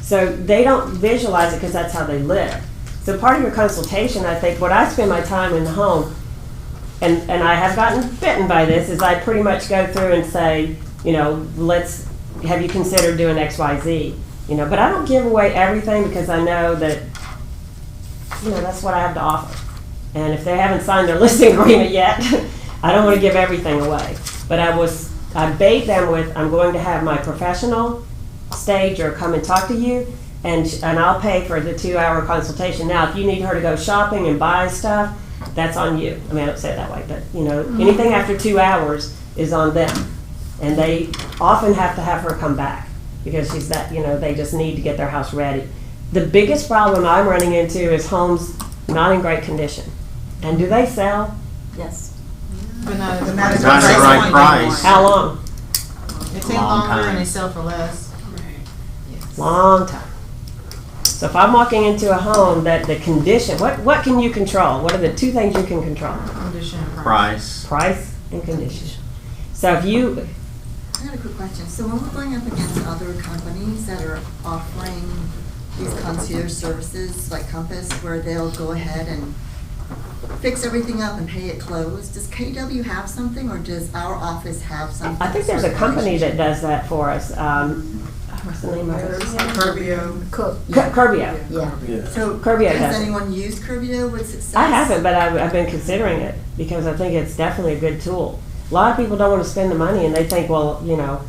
So they don't visualize it because that's how they live. So part of your consultation, I think, what I spend my time in the home, and I have gotten bitten by this, is I pretty much go through and say, you know, have you considered doing X, Y, Z? You know, but I don't give away everything because I know that, you know, that's what I have to offer. And if they haven't signed their listing agreement yet, I don't want to give everything away. But I bait them with, I'm going to have my professional stager come and talk to you, and I'll pay for the 2-hour consultation. Now, if you need her to go shopping and buy stuff, that's on you. I mean, I don't say it that way, but you know, anything after 2 hours is on them. And they often have to have her come back because she's that, you know, they just need to get their house ready. The biggest problem I'm running into is homes not in great condition. And do they sell? Yes. But not at the Not at the right price. How long? They take Long longer and time. they sell for less. Long time. So if I'm walking into a home that the condition, what can you control? What are the 2 things you can control? Condition and Price. Price and condition. So if you, I got a quick question. So when we're going up against other companies that are offering these concierge services like Compass, where they'll go ahead and fix everything up and pay it closed, does KW have something, or does our office have something? I think there's a company that does that for us. What's the name of it? Curbio. Curbio. Yeah. So Curbio has does it. anyone used Curbio with success? I haven't, but I've been considering it because I think it's definitely a good tool. A lot of people don't want to spend the money, and they think, well, you know,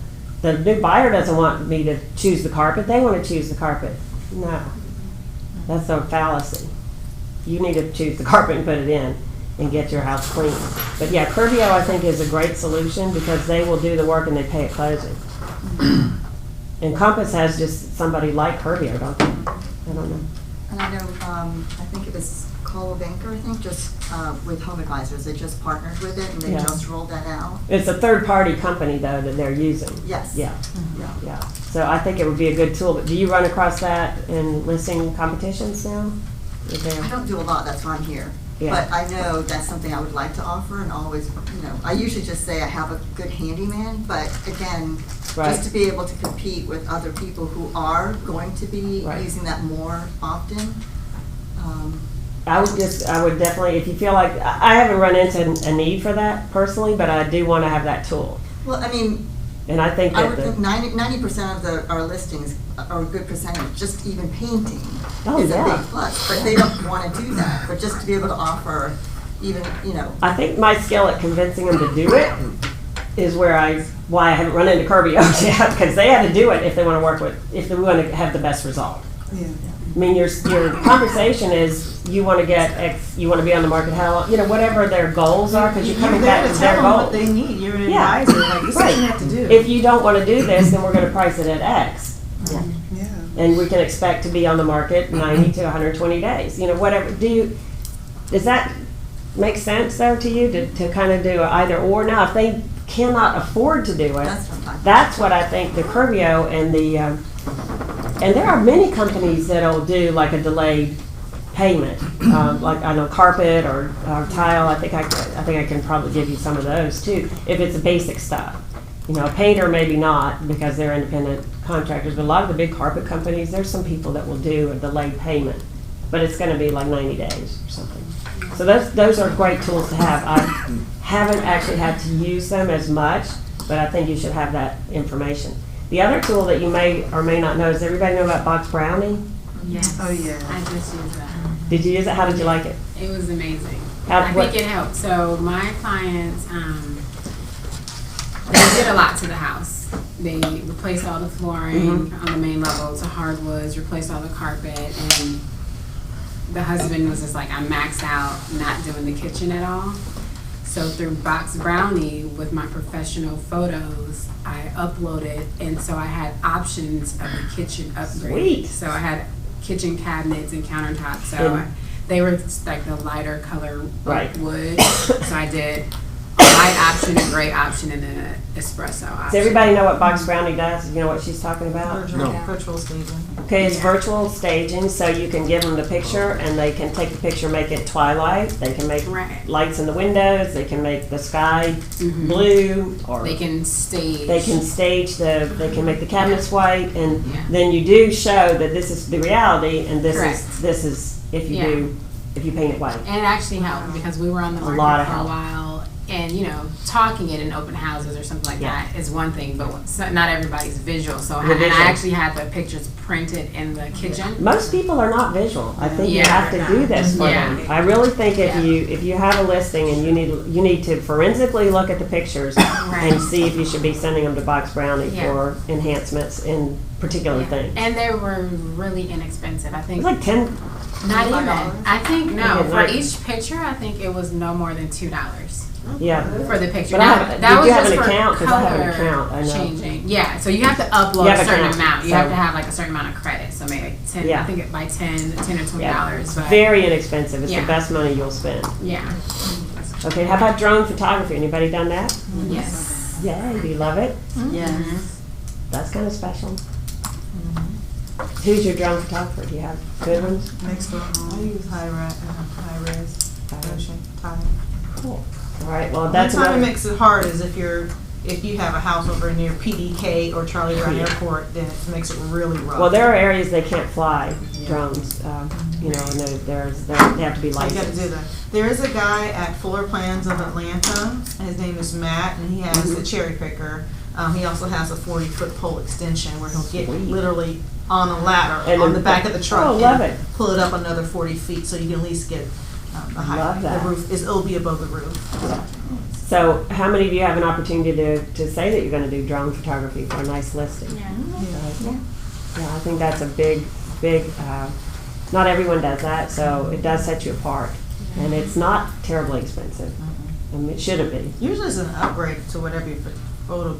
the new buyer doesn't want me to choose the carpet. They want to choose the carpet. No, that's a fallacy. You need to choose the carpet and put it in and get your house clean. But yeah, Curbio I think is a great solution because they will do the work and they pay at closing. And Compass has just somebody like Curbio, don't they? I don't know. And I know, I think it was Cole Banker, I think, just with Home Advisors, they just partnered with it and they Yeah. just rolled that out. It's a third-party company though that they're using. Yes. Yeah. Yeah. So I think it would be a good tool. But do you run across that in listing competitions now? Is there- I don't do a lot, that's why I'm here. Yeah. But I know that's something I would like to offer and always, you know, I usually just say I have a good handyman, but again, Right. just to be able to compete with other people who are going to be Right. using that more often. I would definitely, if you feel like, I haven't run into a need for that personally, but I do want to have that tool. Well, I mean, And I think I that would think 90% of our listings, or a good percentage, just even painting Oh, is a yeah. big plus. But they don't want to do that. But just to be able to offer even, you know. I think my skill at convincing them to do it is why I haven't run into Curbio yet, because they had to do it if they want to work with, if they want to have the best result. Yeah. I mean, your conversation is you want to get X, you want to be on the market how long, you know, whatever their goals are, because you're coming back to their Tell them goals. what they need. You're an Yeah. advisor. Like, this is what you have to do. If you don't want to do this, then we're going to price it at X. Yeah. And we can expect to be on the market 90 to 120 days, you know, whatever. Does that make sense though to you to kind of do either or? Now, if they cannot afford to do it, that's what I think the Curbio and the, and there are many companies that'll do like a delayed payment, like I know carpet or tile. I think I can probably give you some of those too, if it's the basic stuff. You know, a painter maybe not because they're independent contractors, but a lot of the big carpet companies, there's some people that will do a delayed payment, but it's going to be like 90 days or something. So those are great tools to have. I haven't actually had to use them as much, but I think you should have that information. The other tool that you may or may not know, does everybody know about Box Brownie? Yes. Oh, yeah. I just used that. Did you use it? How did you like it? It was amazing. How- I what- think it helped. So my clients, they did a lot to the house. They replaced all the flooring on the main level to hardwoods, replaced all the carpet, and the husband was just like, I'm maxed out, not doing the kitchen at all. So through Box Brownie, with my professional photos, I uploaded, and so I had options of the kitchen upgrade. Sweet. So I had kitchen cabinets and countertops. So Yeah. they were like the lighter color Right. wood. So I did a white option, a gray option, and an espresso option. Does everybody know what box brownie does? You know what she's talking about? Virtual staging. Okay, it's virtual staging, so you can give them the picture and they can take the picture, make it twilight. They can make lights in the windows. They can make the sky blue, or they can stage. They can stage they can make the cabinets white, and then you do show that this is the reality, and this is if you paint it white. And it actually helped because we were on the market for a while, and talking it in open houses or something like that is one thing, but not everybody's visual. So and I actually had the pictures printed in the kitchen. Most people are not visual. I think you have to do this for them. I really think if you have a listing and you need to forensically look at the pictures and see if you should be sending them to Box Brownie for enhancements in particular things. And they were really inexpensive. I think it was like 10. Not even. I think for each picture, I think it was no more than $2. Yeah. For the picture. But that was just an for account? Because I have an color account. I know. changing. Yeah. So you have to upload a certain amount. You have to have like a certain amount of credit. So maybe like 10. I think by 10 or $20. But very inexpensive. It's the best money you'll spend. Yeah. Okay. How about drone photography? Anybody done that? Yes. Yeah. Do you love it? Yes. That's kind of special. Who's your drone photographer? Do you have good ones? Next door. I use high res. Cool. All right. Well, that's what it makes it hard is if you have a house over near PDK or Charlie Brown Airport, then it makes it really rough. Well, there are areas they can't fly drones. And they have to be licensed. You got to do that. There is a guy at Fuller Plans of Atlanta, and his name is Matt, and he has a cherry picker. He also has a 40-foot pole extension where he'll get literally on a ladder on the back of the truck and pull it up another 40 feet so you can at least get the height. The roof it'll be above the roof. So how many of you have an opportunity to say that you're going to do drone photography for a nice listing? Yeah, I think that's a big, not everyone does that, so it does set you apart. And it's not terribly expensive. I mean, it shouldn't be. Usually it's an upgrade to whatever your photo,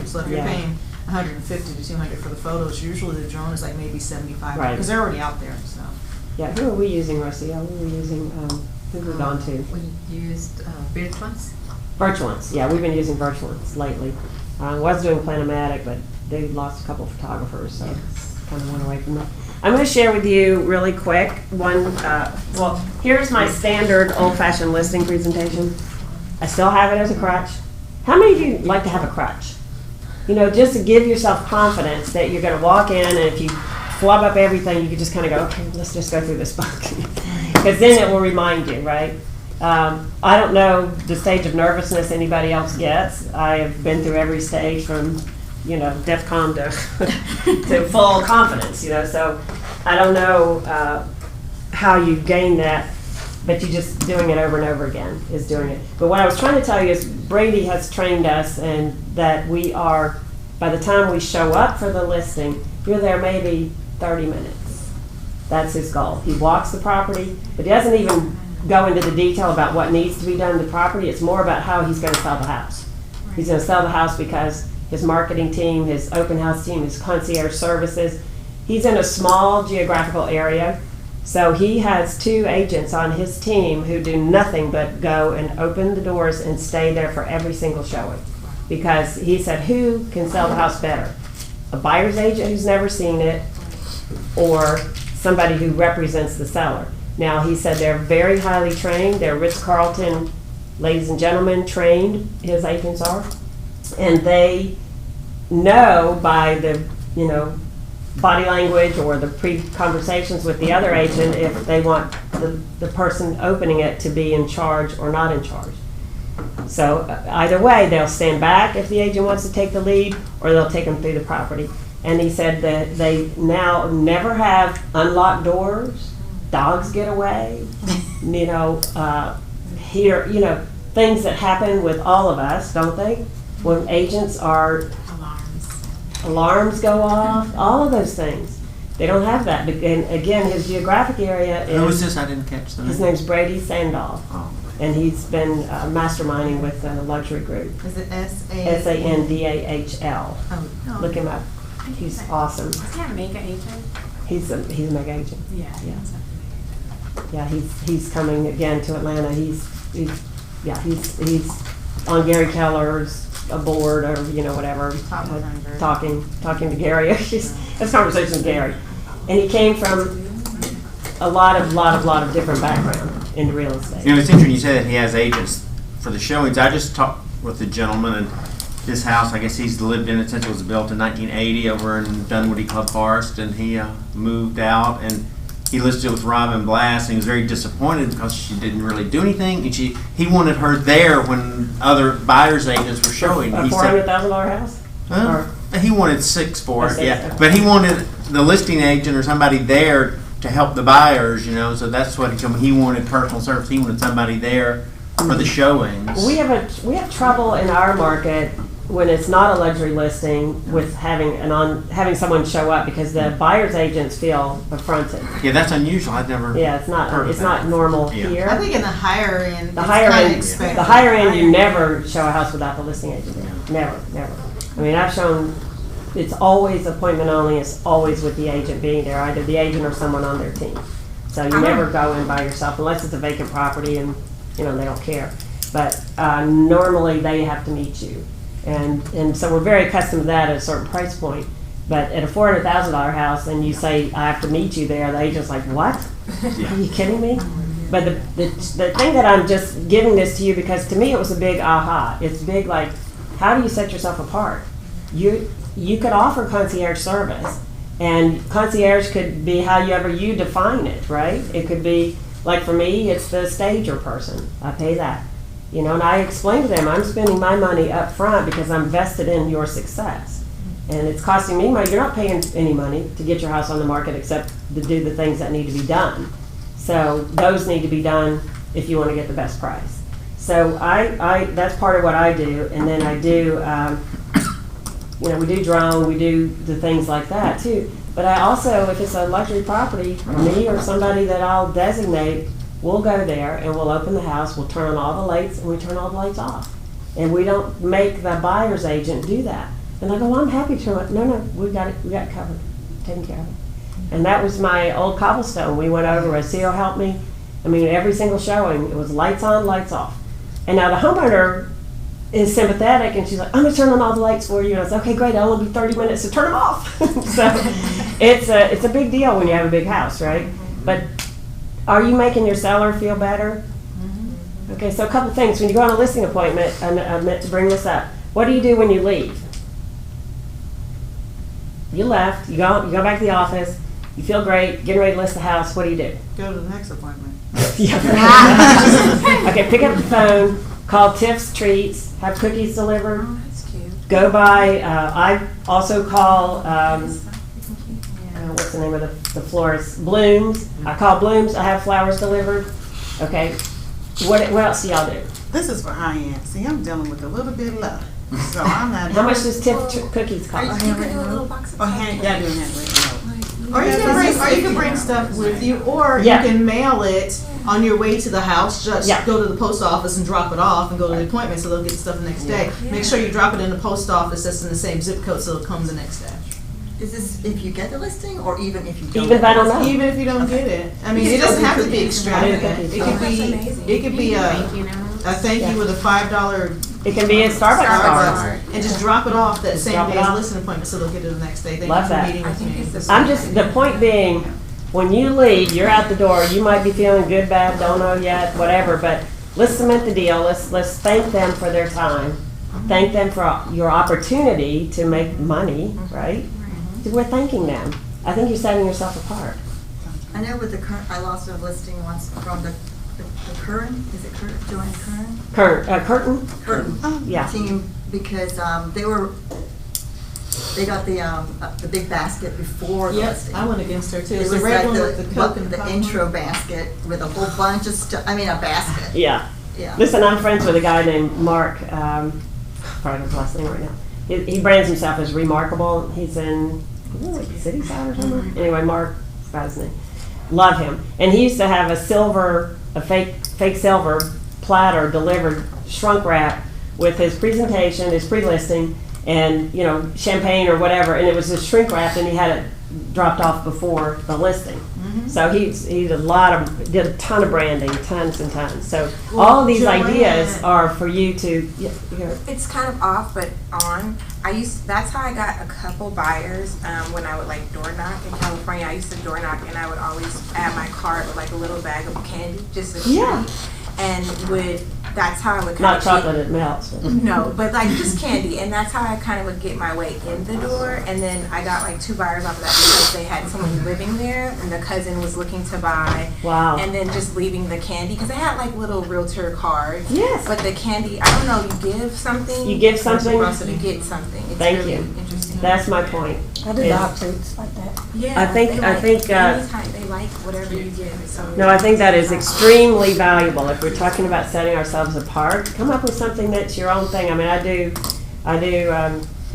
so if you're paying $150 to $200 for the photos, usually the drone is like maybe $75 because they're already out there. So. Yeah, who are we using, Rocio? Who are we using? Who have we gone to? We used Virtuals. Virtuals, yeah, we've been using Virtuals lately. I was doing Planomatic, but they lost a couple of photographers, so kind of went away from that. I'm going to share with you really quick here's my standard old-fashioned listing presentation. I still have it as a crutch. How many of you like to have a crutch? Just to give yourself confidence that you're going to walk in, and if you flub up everything, you can just kind of go, okay, let's just go through this book. Because then it will remind you, right? I don't know the stage of nervousness anybody else gets. I have been through every stage from, DEFCON to full confidence, so I don't know how you gain that, but you just doing it over and over again is doing it. But what I was trying to tell you is Brady has trained us, and that we are, by the time we show up for the listing, you're there maybe 30 minutes. That's his goal. He walks the property, but he doesn't even go into the detail about what needs to be done to the property. It's more about how he's going to sell the house. He's going to sell the house because his marketing team, his open house team, his concierge services, he's in a small geographical area. So he has 2 agents on his team who do nothing but go and open the doors and stay there for every single showing. Because he said, who can sell the house better? A buyer's agent who's never seen it, or somebody who represents the seller. Now, he said they're very highly trained. They're Ritz-Carlton, ladies and gentlemen, trained, his agents are. And they know by the, body language or the pre-conversations with the other agent if they want the person opening it to be in charge or not in charge. So either way, they'll stand back if the agent wants to take the lead, or they'll take them through the property. And he said that they now never have unlocked doors, dogs get away, things that happen with all of us, don't they? When agents are alarms go off, all of those things. They don't have that. And again, his geographic area is... Who is this? I didn't catch the name. His name's Brady Sandahl. Oh. And he's been masterminding with a luxury group. Is it Sandahl? Oh. Look him up. He's awesome. Is he a mega agent? He's a mega agent. Yeah. He's coming again to Atlanta. He's on Gary Keller's board or, whatever. Talking to Gary. That's conversation with Gary. And he came from a lot of different background in real estate. It's interesting you say that he has agents for the showings. I just talked with the gentleman, and his house, I guess he's lived in it since it was built in 1980 over in Dunwoody Club Forest, and he moved out, and he listed it with Robin Blass, and he was very disappointed because she didn't really do anything, and he wanted her there when other buyers agents were showing. A $400,000 house? He wanted 6 for it, yeah. Okay. But he wanted the listing agent or somebody there to help the buyers, so that's what he told me. He wanted personal service. He wanted somebody there for the showings. We have trouble in our market when it's not a luxury listing with having someone show up because the buyer's agents feel affronted. Yeah, that's unusual. I've never. Yeah, it's not normal here. I think in the higher end, The higher end, you end. never show a house without the listing agent there. Never. I mean, I've shown. It's always appointment only. It's always with the agent being there, either the agent or someone on their team. So you never go in by yourself unless it's a vacant property and they don't care. But normally they have to meet you, and so we're very accustomed to that at a certain price point. But at a $400,000 house, and you say I have to meet you there, the agent's like, what? Are you kidding me? But the thing that I'm just giving this to you because to me it was a big aha. It's big like, how do you set yourself apart? You could offer concierge service, and concierge could be however you define it, right? It could be, like for me, it's the stager person. I pay that. And I explain to them, I'm spending my money up front because I'm vested in your success. And it's costing me money. You're not paying any money to get your house on the market except to do the things that need to be done. So those need to be done if you want to get the best price. So I that's part of what I do. And then I do, we do drone, we do the things like that too. But I also, if it's a luxury property, me or somebody that I'll designate, we'll go there and we'll open the house, we'll turn on all the lights, and we turn all the lights off. And we don't make the buyer's agent do that. And I go, well, I'm happy to. No, we got it covered, taken care of it. And that was my old cobblestone. We went over, a CEO helped me. I mean, every single showing, it was lights on, lights off. And now the homeowner is sympathetic, and she's like, I'm gonna turn on all the lights for you. And I said, okay, great, it'll only be 30 minutes to turn them off. So it's a big deal when you have a big house, right? But are you making your seller feel better? Okay, so a couple things. When you go on a listing appointment, I meant to bring this up. What do you do when you leave? You left, you go back to the office, you feel great, getting ready to list the house, what do you do? Go to the next appointment. Okay, pick up the phone, call Tiff's Treats, have cookies delivered. Oh, that's cute. Go by, I also call, what's the name of the florist? Blooms. I call Blooms, I have flowers delivered. Okay, what else do y'all do? This is for high end. See, I'm dealing with a little bit love. So I'm not. How much does Tiff cookies cost? Y'all doing handwritten. Or you can bring stuff with you, or you can mail it on your way to the house. Just go to the post office and drop it off, and go to the appointment, so they'll get the stuff the next day. Make sure you drop it in the post office that's in the same zip code, so it'll come the next day. Is this if you get the listing, or even if you don't? Even if I don't know. Even if you don't get it. I mean, it doesn't have to be extravagant. It could be a thank you with a $5. It can be a Starbucks card. And just drop it off that same day as listing appointment, so they'll get it the next day. Thank Love you that. for meeting with me. I'm just, the point being, when you leave, you're out the door, you might be feeling good, bad, don't know yet, whatever, but let's cement the deal. Let's thank them for their time. Thank them for your opportunity to make money, right? We're thanking them. I think you're setting yourself apart. I know with the current, I lost a listing once from the Curran, is it Curran, Joanne Curran? Curtin? Curtin Yeah. team, because they got the big basket before the listing. I went against her too. It It's was the red like one with the Coke and the the popcorn. intro basket with a whole bunch of stuff, a basket. Yeah. Yeah. Listen, I'm friends with a guy named Mark, probably his last name right now. He brands himself as Remarkable. He's in City Side or something. Anyway, Mark, that's his name. Love him. And he used to have a fake silver platter delivered, shrunk wrap, with his presentation, his pre-listing, and, you know, champagne or whatever, and it was just shrink wrapped, and he had it dropped off before the listing. So he did a ton of branding, tons and tons. So all of these ideas are for you to. It's kind of off, but on. That's how I got a couple buyers when I would like door knock in California. I used to door knock, and I would always add my cart with like a little bag of candy, just a treat. And that's how I would kind Not of chocolate, it melts. No, but like just candy, and that's how I kind of would get my way in the door. And then I got like 2 buyers off of that because they had someone living there, and the cousin was looking to buy. Wow. And then just leaving the candy because they had like little realtor cards. Yes. But the candy, I don't know. You give something. You give something. You get something. It's Thank really you. Interesting. That's my point. I do dog treats like that. Yeah. I think. Anytime they like whatever you give. So No, I think that is extremely valuable. If we're talking about setting ourselves apart, come up with something that's your own thing. I mean, I do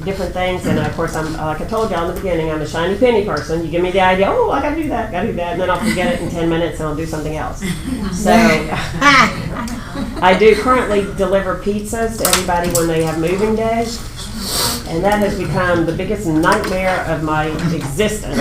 different things, and of course, I'm like I told you in the beginning, I'm a shiny penny person. You give me the idea, oh, I gotta do that, and then I'll forget it in 10 minutes, and I'll do something else. So, I do currently deliver pizzas to everybody when they have moving day. And that has become the biggest nightmare of my existence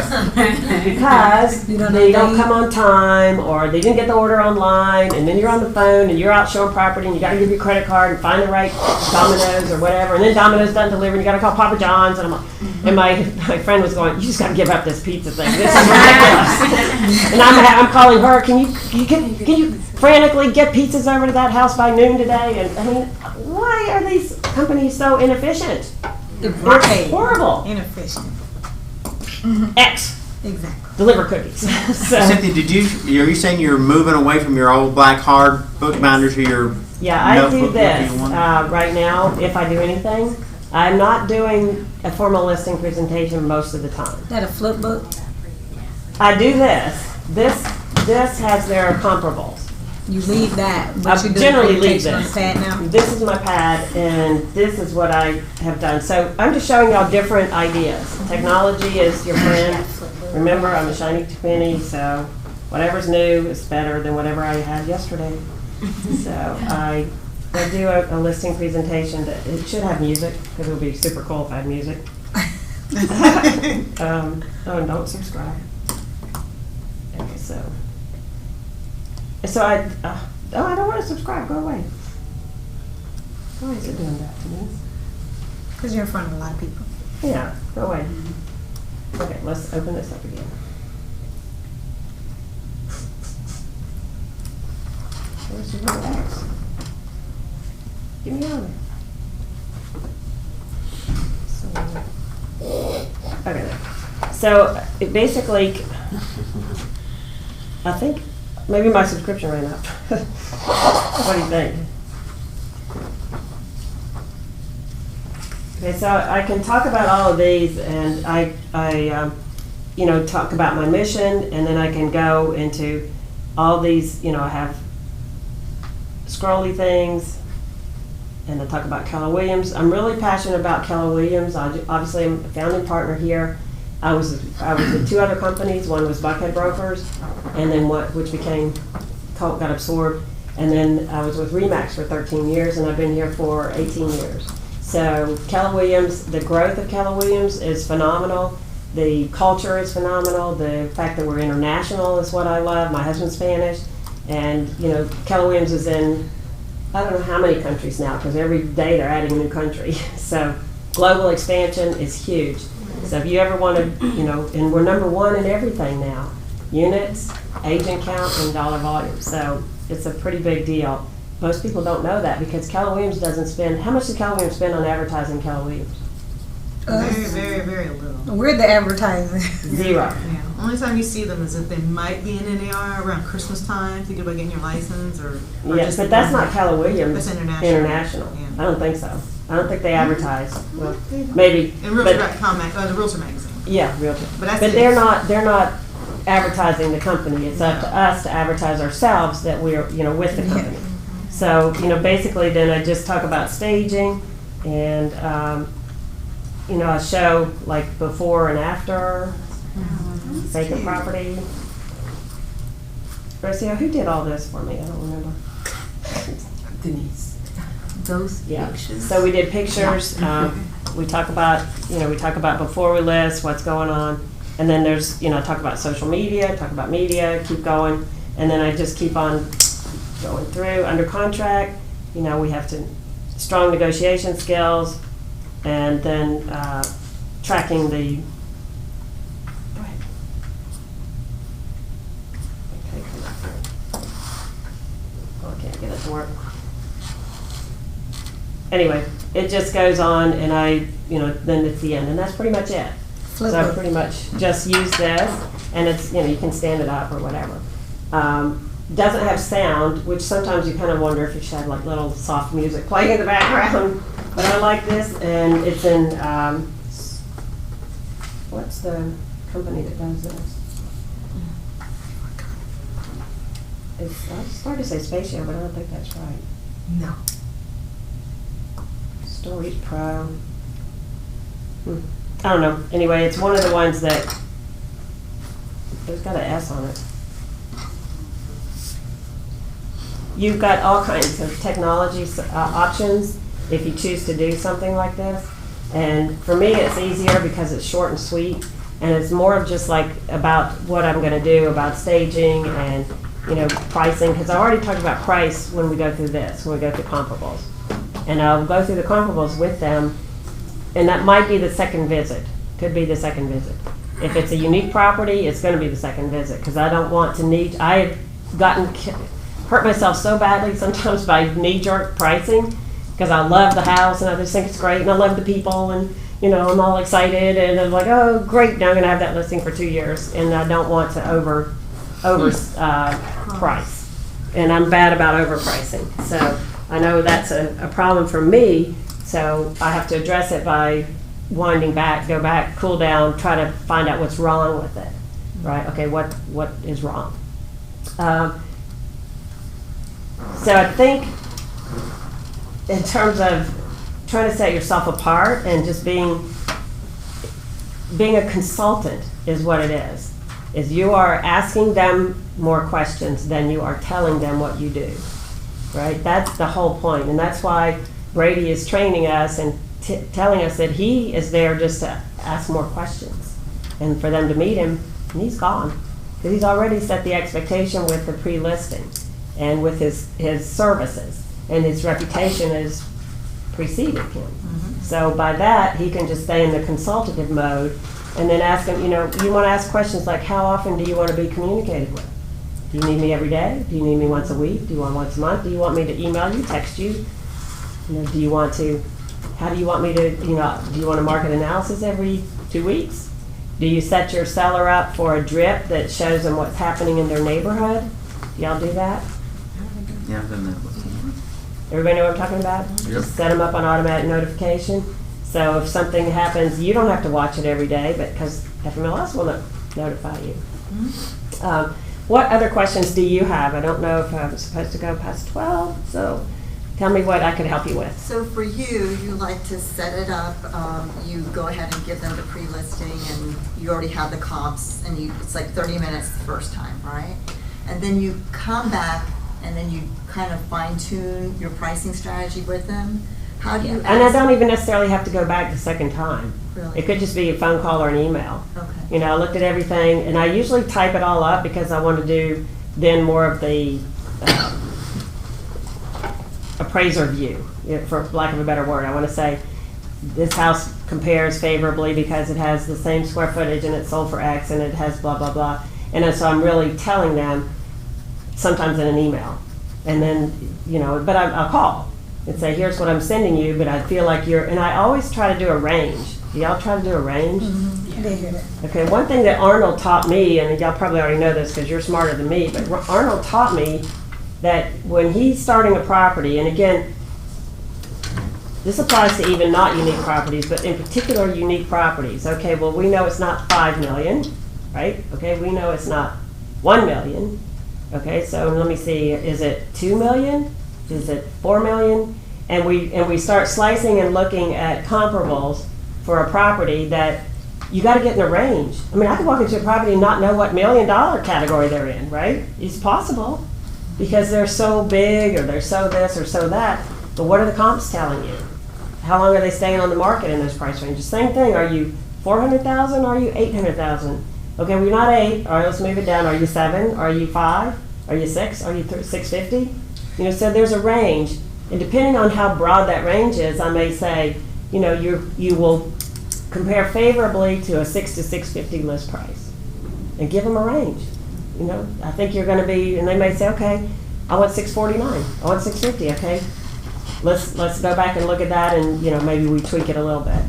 because they don't come on time, or they didn't get the order online, and then you're on the phone and you're out showing property, and you got to give your credit card and find the right Domino's or whatever, and then Domino's doesn't deliver, and you got to call Papa John's, and I'm like, and my friend was going, you just got to give up this pizza thing. This is ridiculous. And I'm calling her. Can you frantically get pizzas over to that house by noon today? And I mean, why are these companies so inefficient? It's horrible. Inefficient. X. Exactly. Deliver cookies. So, Cynthia, are you saying you're moving away from your old black hard book binder to your I do notebook this looking one? right now. If I do anything, I'm not doing a formal listing presentation most of the time. That a flip book? I do this. This has their comparables. You leave that, I but you do generally the leave presentation on this. the pad now? This is my pad, and this is what I have done. So I'm just showing y'all different ideas. Technology is your friend. Remember, I'm a shiny penny, so whatever's new is better than whatever I had yesterday. So I do a listing presentation that it should have music, because it would be super cool if I had music. And don't subscribe. Okay, so I don't want to subscribe. Go away. Why is it doing that to me? Because you're in front of a lot of people. Yeah, go away. Okay, let's open this up again. Where's your little X? Get me out of there. Okay. So it basically, I think maybe my subscription ran up. What do you think? Okay, so I can talk about all of these, and I talk about my mission, and then I can go into all these. I have scrolly things, and I talk about Keller Williams. I'm really passionate about Keller Williams. Obviously, I'm a founding partner here. I was with 2 other companies. One was Buckhead Brokers, and then which got absorbed. And then I was with Remax for 13 years, and I've been here for 18 years. So Keller Williams, the growth of Keller Williams is phenomenal. The culture is phenomenal. The fact that we're international is what I love. My husband's Spanish, and Keller Williams is in I don't know how many countries now, because every day they're adding a new country. So global expansion is huge. So if you ever want to, and we're number 1 in everything now. Units, agent count, and dollar volume. So it's a pretty big deal. Most people don't know that because Keller Williams doesn't spend, how much does Keller Williams spend on advertising Keller Williams? Very, very, very little. We're the advertising. 0. Yeah. Only time you see them is if they might be in NAR around Christmas time, thinking about getting your license or Yes, but that's not Keller Williams. That's international. Yeah. I don't think so. I don't think they advertise. Well, maybe. And Realtor.com, the Realtor magazine. Yeah, Realtor. But they're not advertising the company. It's up to us to advertise ourselves that we're with the company. So basically, then I just talk about staging, and I show like before and after vacant property. Rocio, who did all this for me? I don't remember. Denise. those Yeah. pictures. So we did pictures. We talk about, we talk about before we list, what's going on. And then there's, talk about social media, talk about media, keep going. And then I just keep on going through. Under contract, we have strong negotiation skills, and then tracking the, go ahead. Okay, come up here. Oh, I can't get it to work. Anyway, it just goes on, and then it's the end, and that's pretty much it. So I pretty much just use this, and it's, you can stand it up or whatever. Doesn't have sound, which sometimes you kind of wonder if you should have like little soft music playing in the background. But I like this, and it's in, what's the company that does this? It's hard to say Spatial, but I don't think that's right. No. Storage Pro. I don't know. Anyway, it's one of the ones that, there's got an S on it. You've got all kinds of technology options if you choose to do something like this. And for me, it's easier because it's short and sweet, and it's more of just like about what I'm going to do, about staging and pricing. Because I already talked about price when we go through this, when we go through comparables, and I'll go through the comparables with them, and that might be the second visit. Could be the second visit. If it's a unique property, it's going to be the second visit because I don't want to need. I've hurt myself so badly sometimes by knee-jerk pricing because I love the house and I just think it's great and I love the people and I'm all excited and I'm like, oh great, now I'm gonna have that listing for 2 years, and I don't want to over price, and I'm bad about overpricing. So I know that's a problem for me, so I have to address it by winding back, go back, cool down, try to find out what's wrong with it, right? Okay, what is wrong? So I think in terms of trying to set yourself apart and just being a consultant is what it is you are asking them more questions than you are telling them what you do, right? That's the whole point, and that's why Brady is training us and telling us that he is there just to ask more questions and for them to meet him, and he's gone because he's already set the expectation with the pre-listing and with his services, and his reputation has preceded him. Mm-hmm. So by that, he can just stay in the consultative mode and then ask him, you want to ask questions like, how often do you want to be communicated with? Do you need me every day? Do you need me once a week? Do you want once a month? Do you want me to email you, text you? Do you want to, how do you want me to, do you want a market analysis every 2 weeks? Do you set your seller up for a drip that shows them what's happening in their neighborhood? Do y'all do that? Yeah, I've done that before. Everybody know what I'm talking about? Yep. Just set them up on automatic notification. So if something happens, you don't have to watch it every day, but because FMLS will notify you. Mm-hmm. What other questions do you have? I don't know if I'm supposed to go past 12, so tell me what I could help you with. So for you like to set it up, you go ahead and give them the pre-listing, and you already have the comps, and it's like 30 minutes the first time, right? And then you come back and then you kind of fine-tune your pricing strategy with them. How do you And I don't even necessarily have to go back the second time. Really? It could just be a phone call or an email. Okay. I looked at everything, and I usually type it all up because I want to do then more of the appraiser view, for lack of a better word. I want to say this house compares favorably because it has the same square footage and it's sold for X and it has blah, blah, blah. And so I'm really telling them sometimes in an email. And then, but I'll call and say, here's what I'm sending you, but I feel like and I always try to do a range. Do y'all try to do a range? Mm-hmm. Yeah. Okay, one thing that Arnold taught me, and y'all probably already know this because you're smarter than me, but Arnold taught me that when he's starting a property, and again, this applies to even not unique properties, but in particular unique properties. Okay, well, we know it's not 5 million, right? Okay, we know it's not 1 million. Okay, so let me see, is it 2 million? Is it 4 million? And we start slicing and looking at comparables for a property that you got to get in a range. I mean, I could walk into a property and not know what $1 million category they're in, right? It's possible because they're so big or they're so this or so that. But what are the comps telling you? How long are they staying on the market in those price ranges? Same thing, are you 400,000, are you 800,000? Okay, well, you're not 8, all right, let's move it down. Are you 7, are you 5, are you 6, are you 650? You know, so there's a range, and depending on how broad that range is, I may say, you know, you will compare favorably to a 6 to 650 list price, and give them a range. You know, I think you're going to be, and they may say, okay, I want 649, I want 650. Okay, let's go back and look at that, and you know, maybe we tweak it a little bit.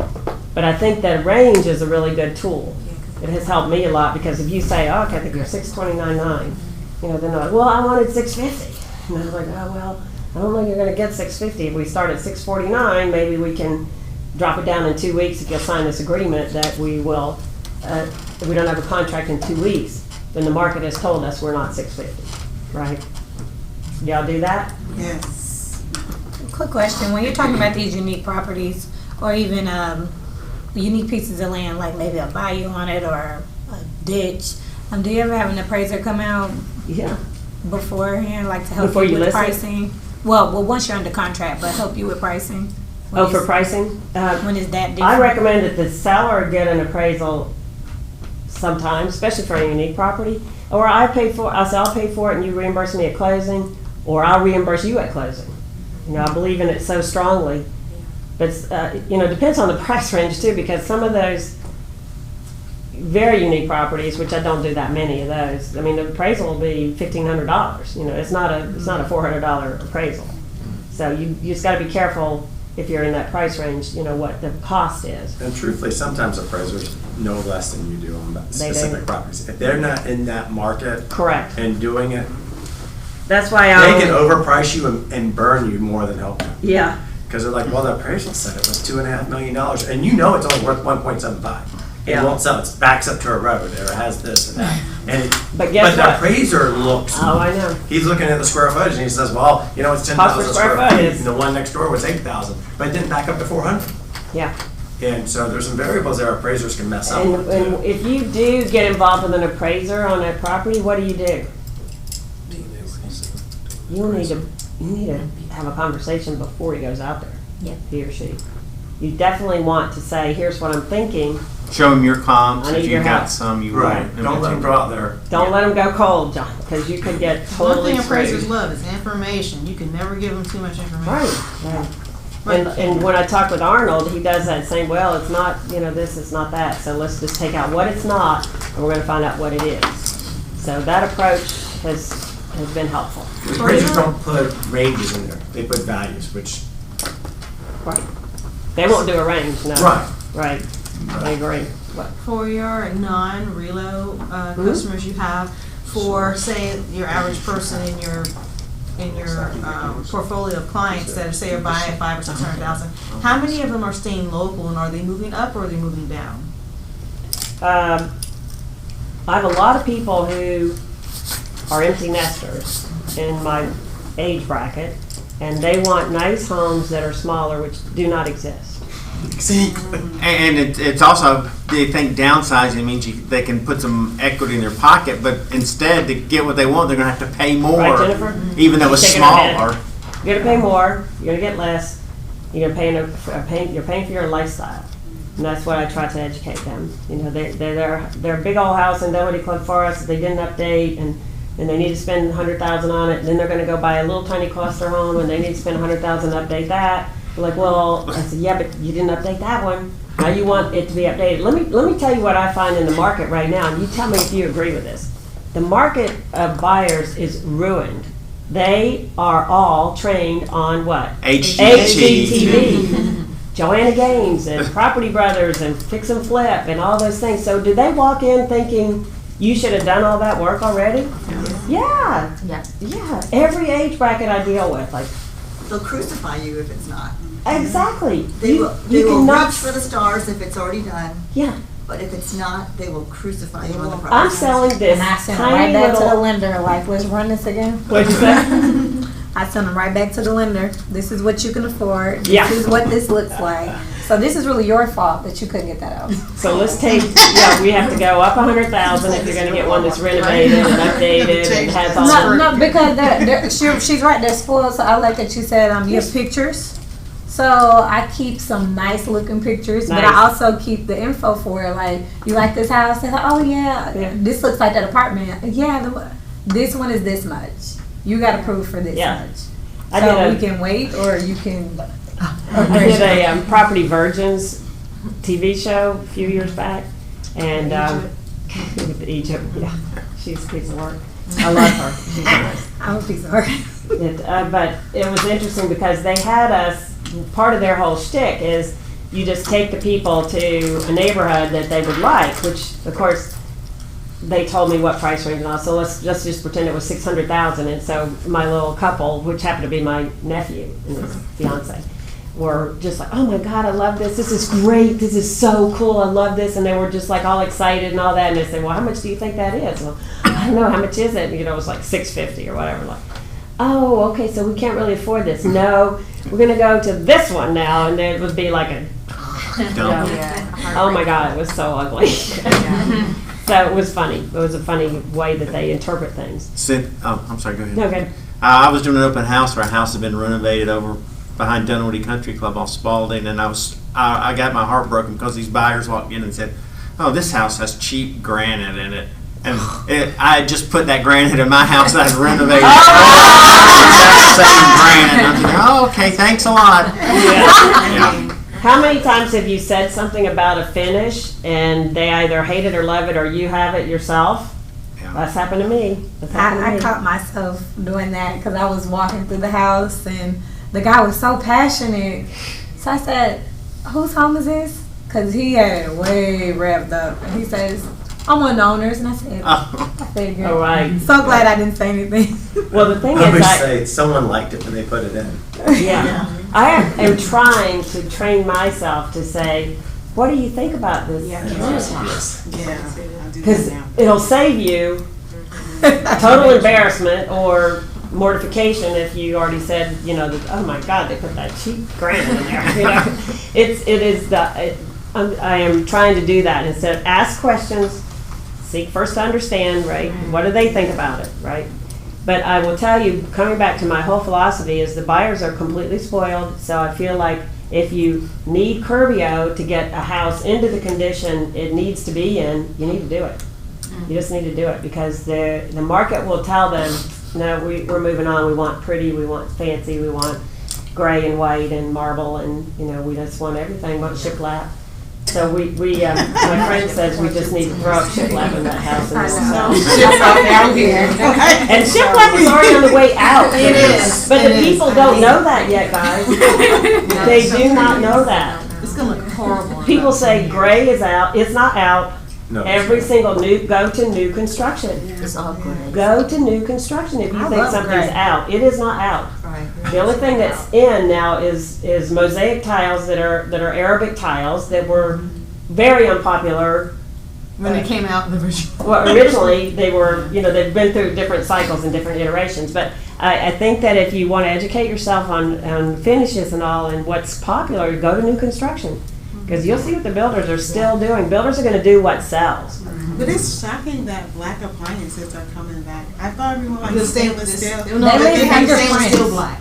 But I think that range is a really good tool. It has helped me a lot, because if you say, oh, okay, I think you're 629.9, you know, then they're like, well, I wanted 650, and I was like, oh well, I don't think you're going to get 650. If we start at 649, maybe we can drop it down in 2 weeks if you'll sign this agreement that we will. We don't have a contract in 2 weeks. Then the market has told us we're not 650, right? Y'all do that? Yes. Quick question: when you're talking about these unique properties, or even unique pieces of land, like maybe a bayou on it or a ditch, do you ever have an appraiser come out? Yeah. Beforehand, like to help Before you with list it? pricing? Well, once you're under contract, but help you with pricing. Oh, for pricing? When is that different? I recommend that the seller get an appraisal sometimes, especially for a unique property. Or I'll pay for it and you reimburse me at closing, or I'll reimburse you at closing. You know, I believe in it so strongly. But, you know, it depends on the price range too, because some of those very unique properties, which I don't do that many of those, I mean, the appraisal will be $1,500. You know, it's not a $400 appraisal. So you just got to be careful if you're in that price range, you know, what the cost is. And truthfully, sometimes appraisers know less than you do on specific properties. If they're not in that market, correct, and doing it, that's why they can overprice you and burn you more than help you. Yeah. Because they're like, well, the appraisal said it was $2.5 million, and you know it's only worth 1.75. It won't sell. It backs up to a road, or it has this and that. And but the appraiser looks. Oh, I know. He's looking at the square footage, and he says, well, you know, it's 10,000 square feet, and the one next door was 8,000, but it didn't back up to 400. Yeah. And so there's some variables there appraisers can mess up And, with. and if you do get involved with an appraiser on that property, what do? You need to have a conversation before he goes out there. Yeah. He or she. You definitely want to say, here's what I'm thinking. Show them your comps. I need If your you've got help. some, you Right. want. Don't let them go out there. Don't let them go cold, John, because you could get One totally thing appraisers screwed. love is information. You can never give them too much information. Right. And when I talk with Arnold, he does that same, well, it's not, you know, this, it's not that. So let's just take out what it's not, and we're going to find out what it is. So that approach has been helpful. Appraisers don't put ranges in there. They put values, which. Right. They won't do a range, no. Right. Right. I agree. What? For your non-relo customers you have, for say your average person in your portfolio of clients that say are buying at $500,000 or $600,000, how many of them are staying local, and are they moving up or are they moving down? I have a lot of people who are empty nesters in my age bracket, and they want nice homes that are smaller, which do not exist. See, and it's also, they think downsizing means they can put some equity in their pocket, but instead to get what they want, they're going to have to pay more, Right, Jennifer? even though it's Shaking her head. smaller. You're going to pay more. You're going to get less. You're paying for your lifestyle, and that's what I try to educate them. You know, they're a big old house in Doherty Club Forest that they didn't update, and they need to spend $100,000 on it. And then they're going to go buy a little tiny cluster home, and they need to spend $100,000 to update that. They're like, well, I said, yeah, but you didn't update that one. Now you want it to be updated. Let me tell you what I find in the market right now, and you tell me if you agree with this. The market of buyers is ruined. They are all trained on what? HGTV. Joanna Gaines and Property Brothers and Fix and Flip and all those things. So do they walk in thinking you should have done all that work already? Yeah. Every age bracket I deal with, like, they'll crucify you if it's not. Exactly. They will cannot reach for the stars if it's already done. Yeah. But if it's not, they will crucify you on the process. I'm selling this And I sent tiny right back little. to the lender, like, let's run this again. What'd you say? I sent them right back to the lender. This is what you can afford. This Yeah. is what this looks like. So this is really your fault that you couldn't get that out. So let's take, we have to go up 100,000 if you're gonna get one that's renovated and updated and has all. No, because she's right, they're spoiled, so I like that you said, you have pictures. So I keep some nice looking pictures, but I also keep the info for it, like, you like this house? And oh yeah, this looks like that apartment. Yeah, this one is this much. You gotta prove for this much. So we can wait, or you can. I did a Property Virgins TV show a few years back, and with Egypt, she's a piece of work. I love her. She's nice. I'm a piece of work. But it was interesting because they had us. Part of their whole shtick is you just take the people to a neighborhood that they would like, which of course they told me what price range and all. So let's just pretend it was 600,000, and so my little couple, which happened to be my nephew and his fiance, were just like, oh my God, I love this. This is great. This is so cool. I love this. And they were just like all excited and all that. And they said, well, how much do you think that is? Well, I don't know. How much is it? And, it was like $650 or whatever. Like, oh, okay. So we can't really afford this. No, we're going to go to this one now. And it would be like a, oh my God, it was so ugly. So it was funny. It was a funny way that they interpret things. I'm sorry, go ahead. No, okay. I was doing an open house where a house had been renovated over behind Dunwoody Country Club off Spalding, and I got my heart broken because these buyers walked in and said, oh, this house has cheap granite in it. And I had just put that granite in my house that I had renovated. That same granite. And I was like, oh, okay, thanks a lot. Yeah. How many times have you said something about a finish and they either hate it or love it, or you have it yourself? Yeah. That's happened to me. I caught myself doing that because I was walking through the house and the guy was so passionate. So I said, whose home is this? Because he had it way revved up. And he says, I'm one of the owners. And I said, I figured. All right. So glad I didn't say anything. Well, the thing I is, would say someone liked it when they put it in. Yeah. I am trying to train myself to say, what do you think about this? Yes. Because it'll save you total embarrassment or mortification if you already said, that, oh my God, they put that cheap granite in there. I am trying to do that instead of ask questions, seek first to understand, right? What do they think about it, right? But I will tell you, coming back to my whole philosophy is the buyers are completely spoiled. So I feel like if you need Curbio to get a house into the condition it needs to be in, you need to do it. You just need to do it because the market will tell them, no, we're moving on. We want pretty, we want fancy, we want gray and white and marble, and we just want everything. We want shiplap. So my friend says we just need to throw up shiplap in that house and shiplap down here. And shiplap is already on the way out. It is. But the people don't know that yet, guys. They do not know that. It's gonna look horrible. People say gray is out. It's not out. No, every single go to new construction. It's all great. Go to new construction if you think something's gray. out. It is not out. Right. The only thing that's in now is mosaic tiles that are Arabic tiles that were very unpopular When they came out in the original. Well, originally they were, they've been through different cycles and different iterations. But I think that if you want to educate yourself on finishes and all and what's popular, go to new construction. Because you'll see what the builders are still doing. Builders are going to do what sells. But it's shocking that black appliances are coming back. I thought everyone liked The stainless steel. They have stainless steel black.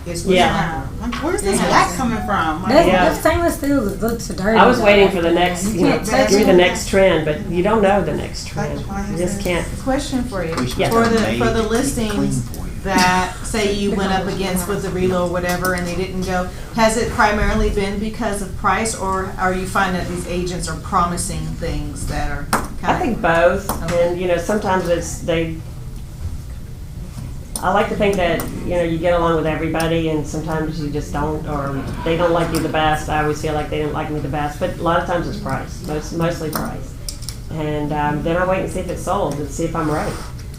Where's this black coming from? The stainless steel looks dirty. I was waiting for the next, give me the next trend, but you don't know the next trend. You just can't. Question for you. Yeah. For the listings that say you went up against with the reload or whatever and they didn't go, has it primarily been because of price, or are you finding that these agents are promising things that are I think both. Okay. And sometimes I like to think that you get along with everybody, and sometimes you just don't, or they don't like you the best. I always feel like they didn't like me the best, but a lot of times it's price, mostly price. And then I wait and see if it's sold and see if I'm right.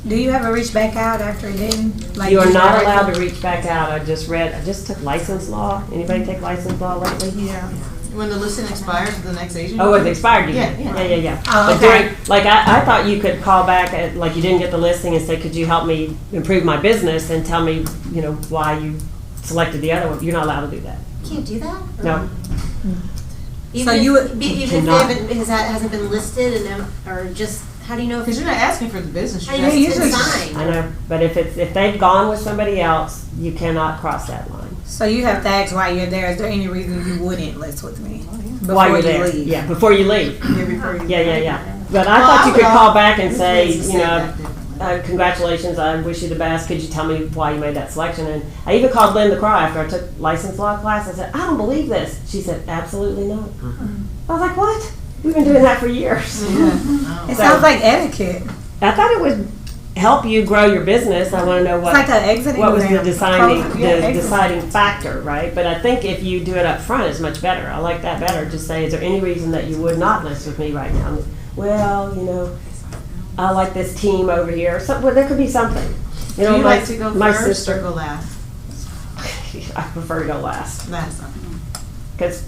Do you ever reach back out after it didn't? You are not allowed to reach back out. I just took license law. Anybody take license law lately? Yeah. When the listing expires with the next agent? Oh, it expired. Yeah. Oh, okay. But I thought you could call back like you didn't get the listing and say, could you help me improve my business and tell me, why you selected the other one. You're not allowed to do that. Can't do that? No. Even So you would- even if they haven't, hasn't been listed and or just, how do you know? Because you're not asking for the business. How do You're you know if asking it's for been signed? I know, but if they've gone with somebody else, you cannot cross that line. So you have to ask while you're there, is there any reason you wouldn't list with me? While you're Before you there, leave? yeah, before you leave. Yeah. But I Well, thought you I could would call back and say, need to say that congratulations, I wish you the best. Could you tell me why you made that selection? And I even called Linda Craw after I took license law class. I said, I don't believe this. She said, absolutely not. I was like, what? We've been doing that for years. It sounds like etiquette. I thought it would help you grow your business. I want to know what, It's like an exiting what was the ramp. deciding factor, right? But I think if you do it up front, it's much better. I like that better. Just say, is there any reason that you would not list with me right now? Well, I like this team over here. Well, there could be something. Do you like to go my first sister, or go last? I prefer to go last. Last. Because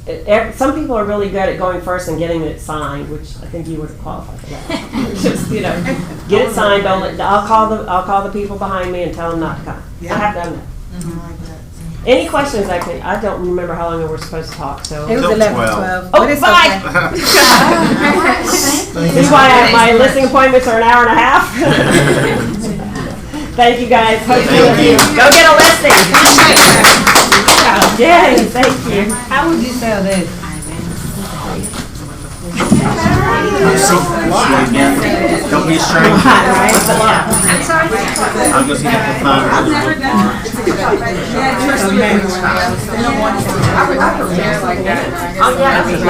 some people are really good at going first and getting it signed, which I think you would qualify for that. Just get it signed. I'll call the people behind me and tell them not to come. I have done that. Any questions? I don't remember how long we were supposed to talk. So It was 11:12. Oh, bye. This is why my listing appointments are an hour and a half. Thank you guys. Hope you go get a listing. Yay, thank you. How would you sell this? Don't be a stranger. I'll go see the phone.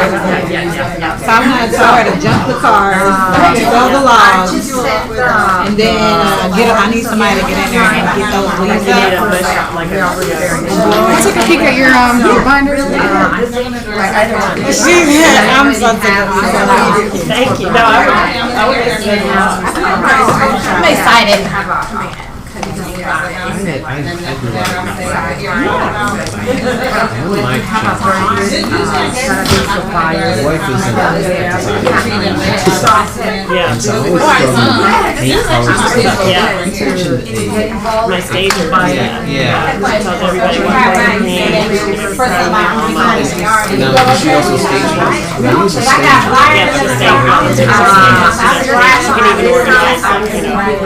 So I'm gonna tell her to jump the car, sell the logs, and then I need somebody to get in there and get those leaves up. Take a peek at your binder. I'm something. Thank you. No, I would I'm excited. My stage is by that. Tells everybody what She also staged one. I use a stage. You can even organize some,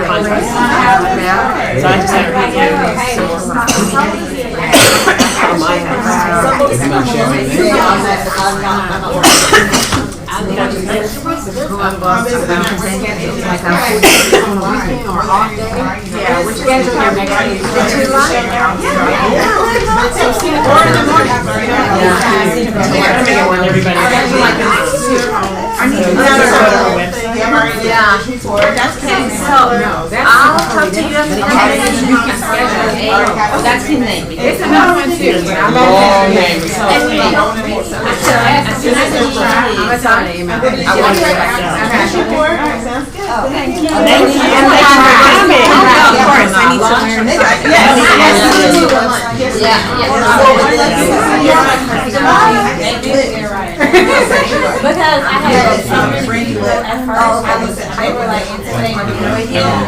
contracts. So I just had her hang out my I'll talk to you after that's his name. It's another one too. Thank you. Thank you for coming. Of course, I need to learn. Because I had some friends at first, they were like, I want to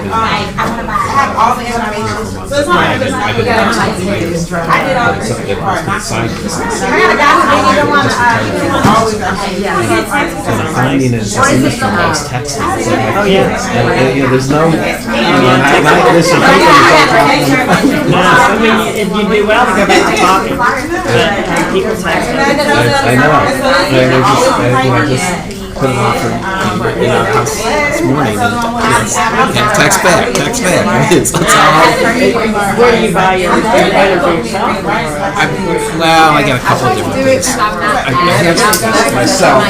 buy. I have all the information. So it's not like I did all the repartments. I got a guy who didn't even want to, Finding it from those texts. Oh, yeah. And, there's no. You do well to go back to talking. But people text. I know. I just put it on for in our house this morning. And text back. It's all. Where do you buy your items for yourself? I got a couple of different things. I have some things myself.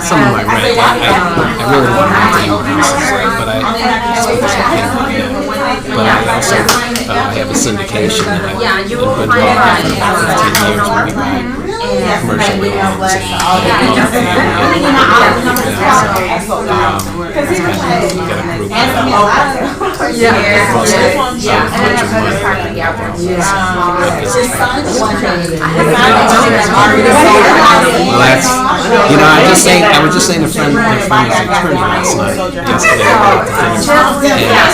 Some of my rent. I really don't want to do these, but I also have a syndication that I've been involved in for 15 years where we buy commercial buildings You know, I was just saying to a friend, my friend was an attorney last night, yesterday, about the thing. And I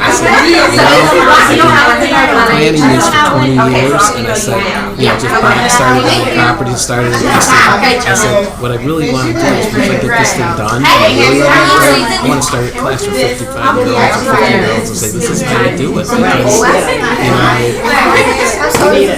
said, you know, I've been planning this for 20 years, and I said, you know, just started buying property, started investing. I said, what I really want to do is once I get this thing done, I want to start a class for 55-year-olds or 50-year-olds and say, this is how you do it. Because, you know,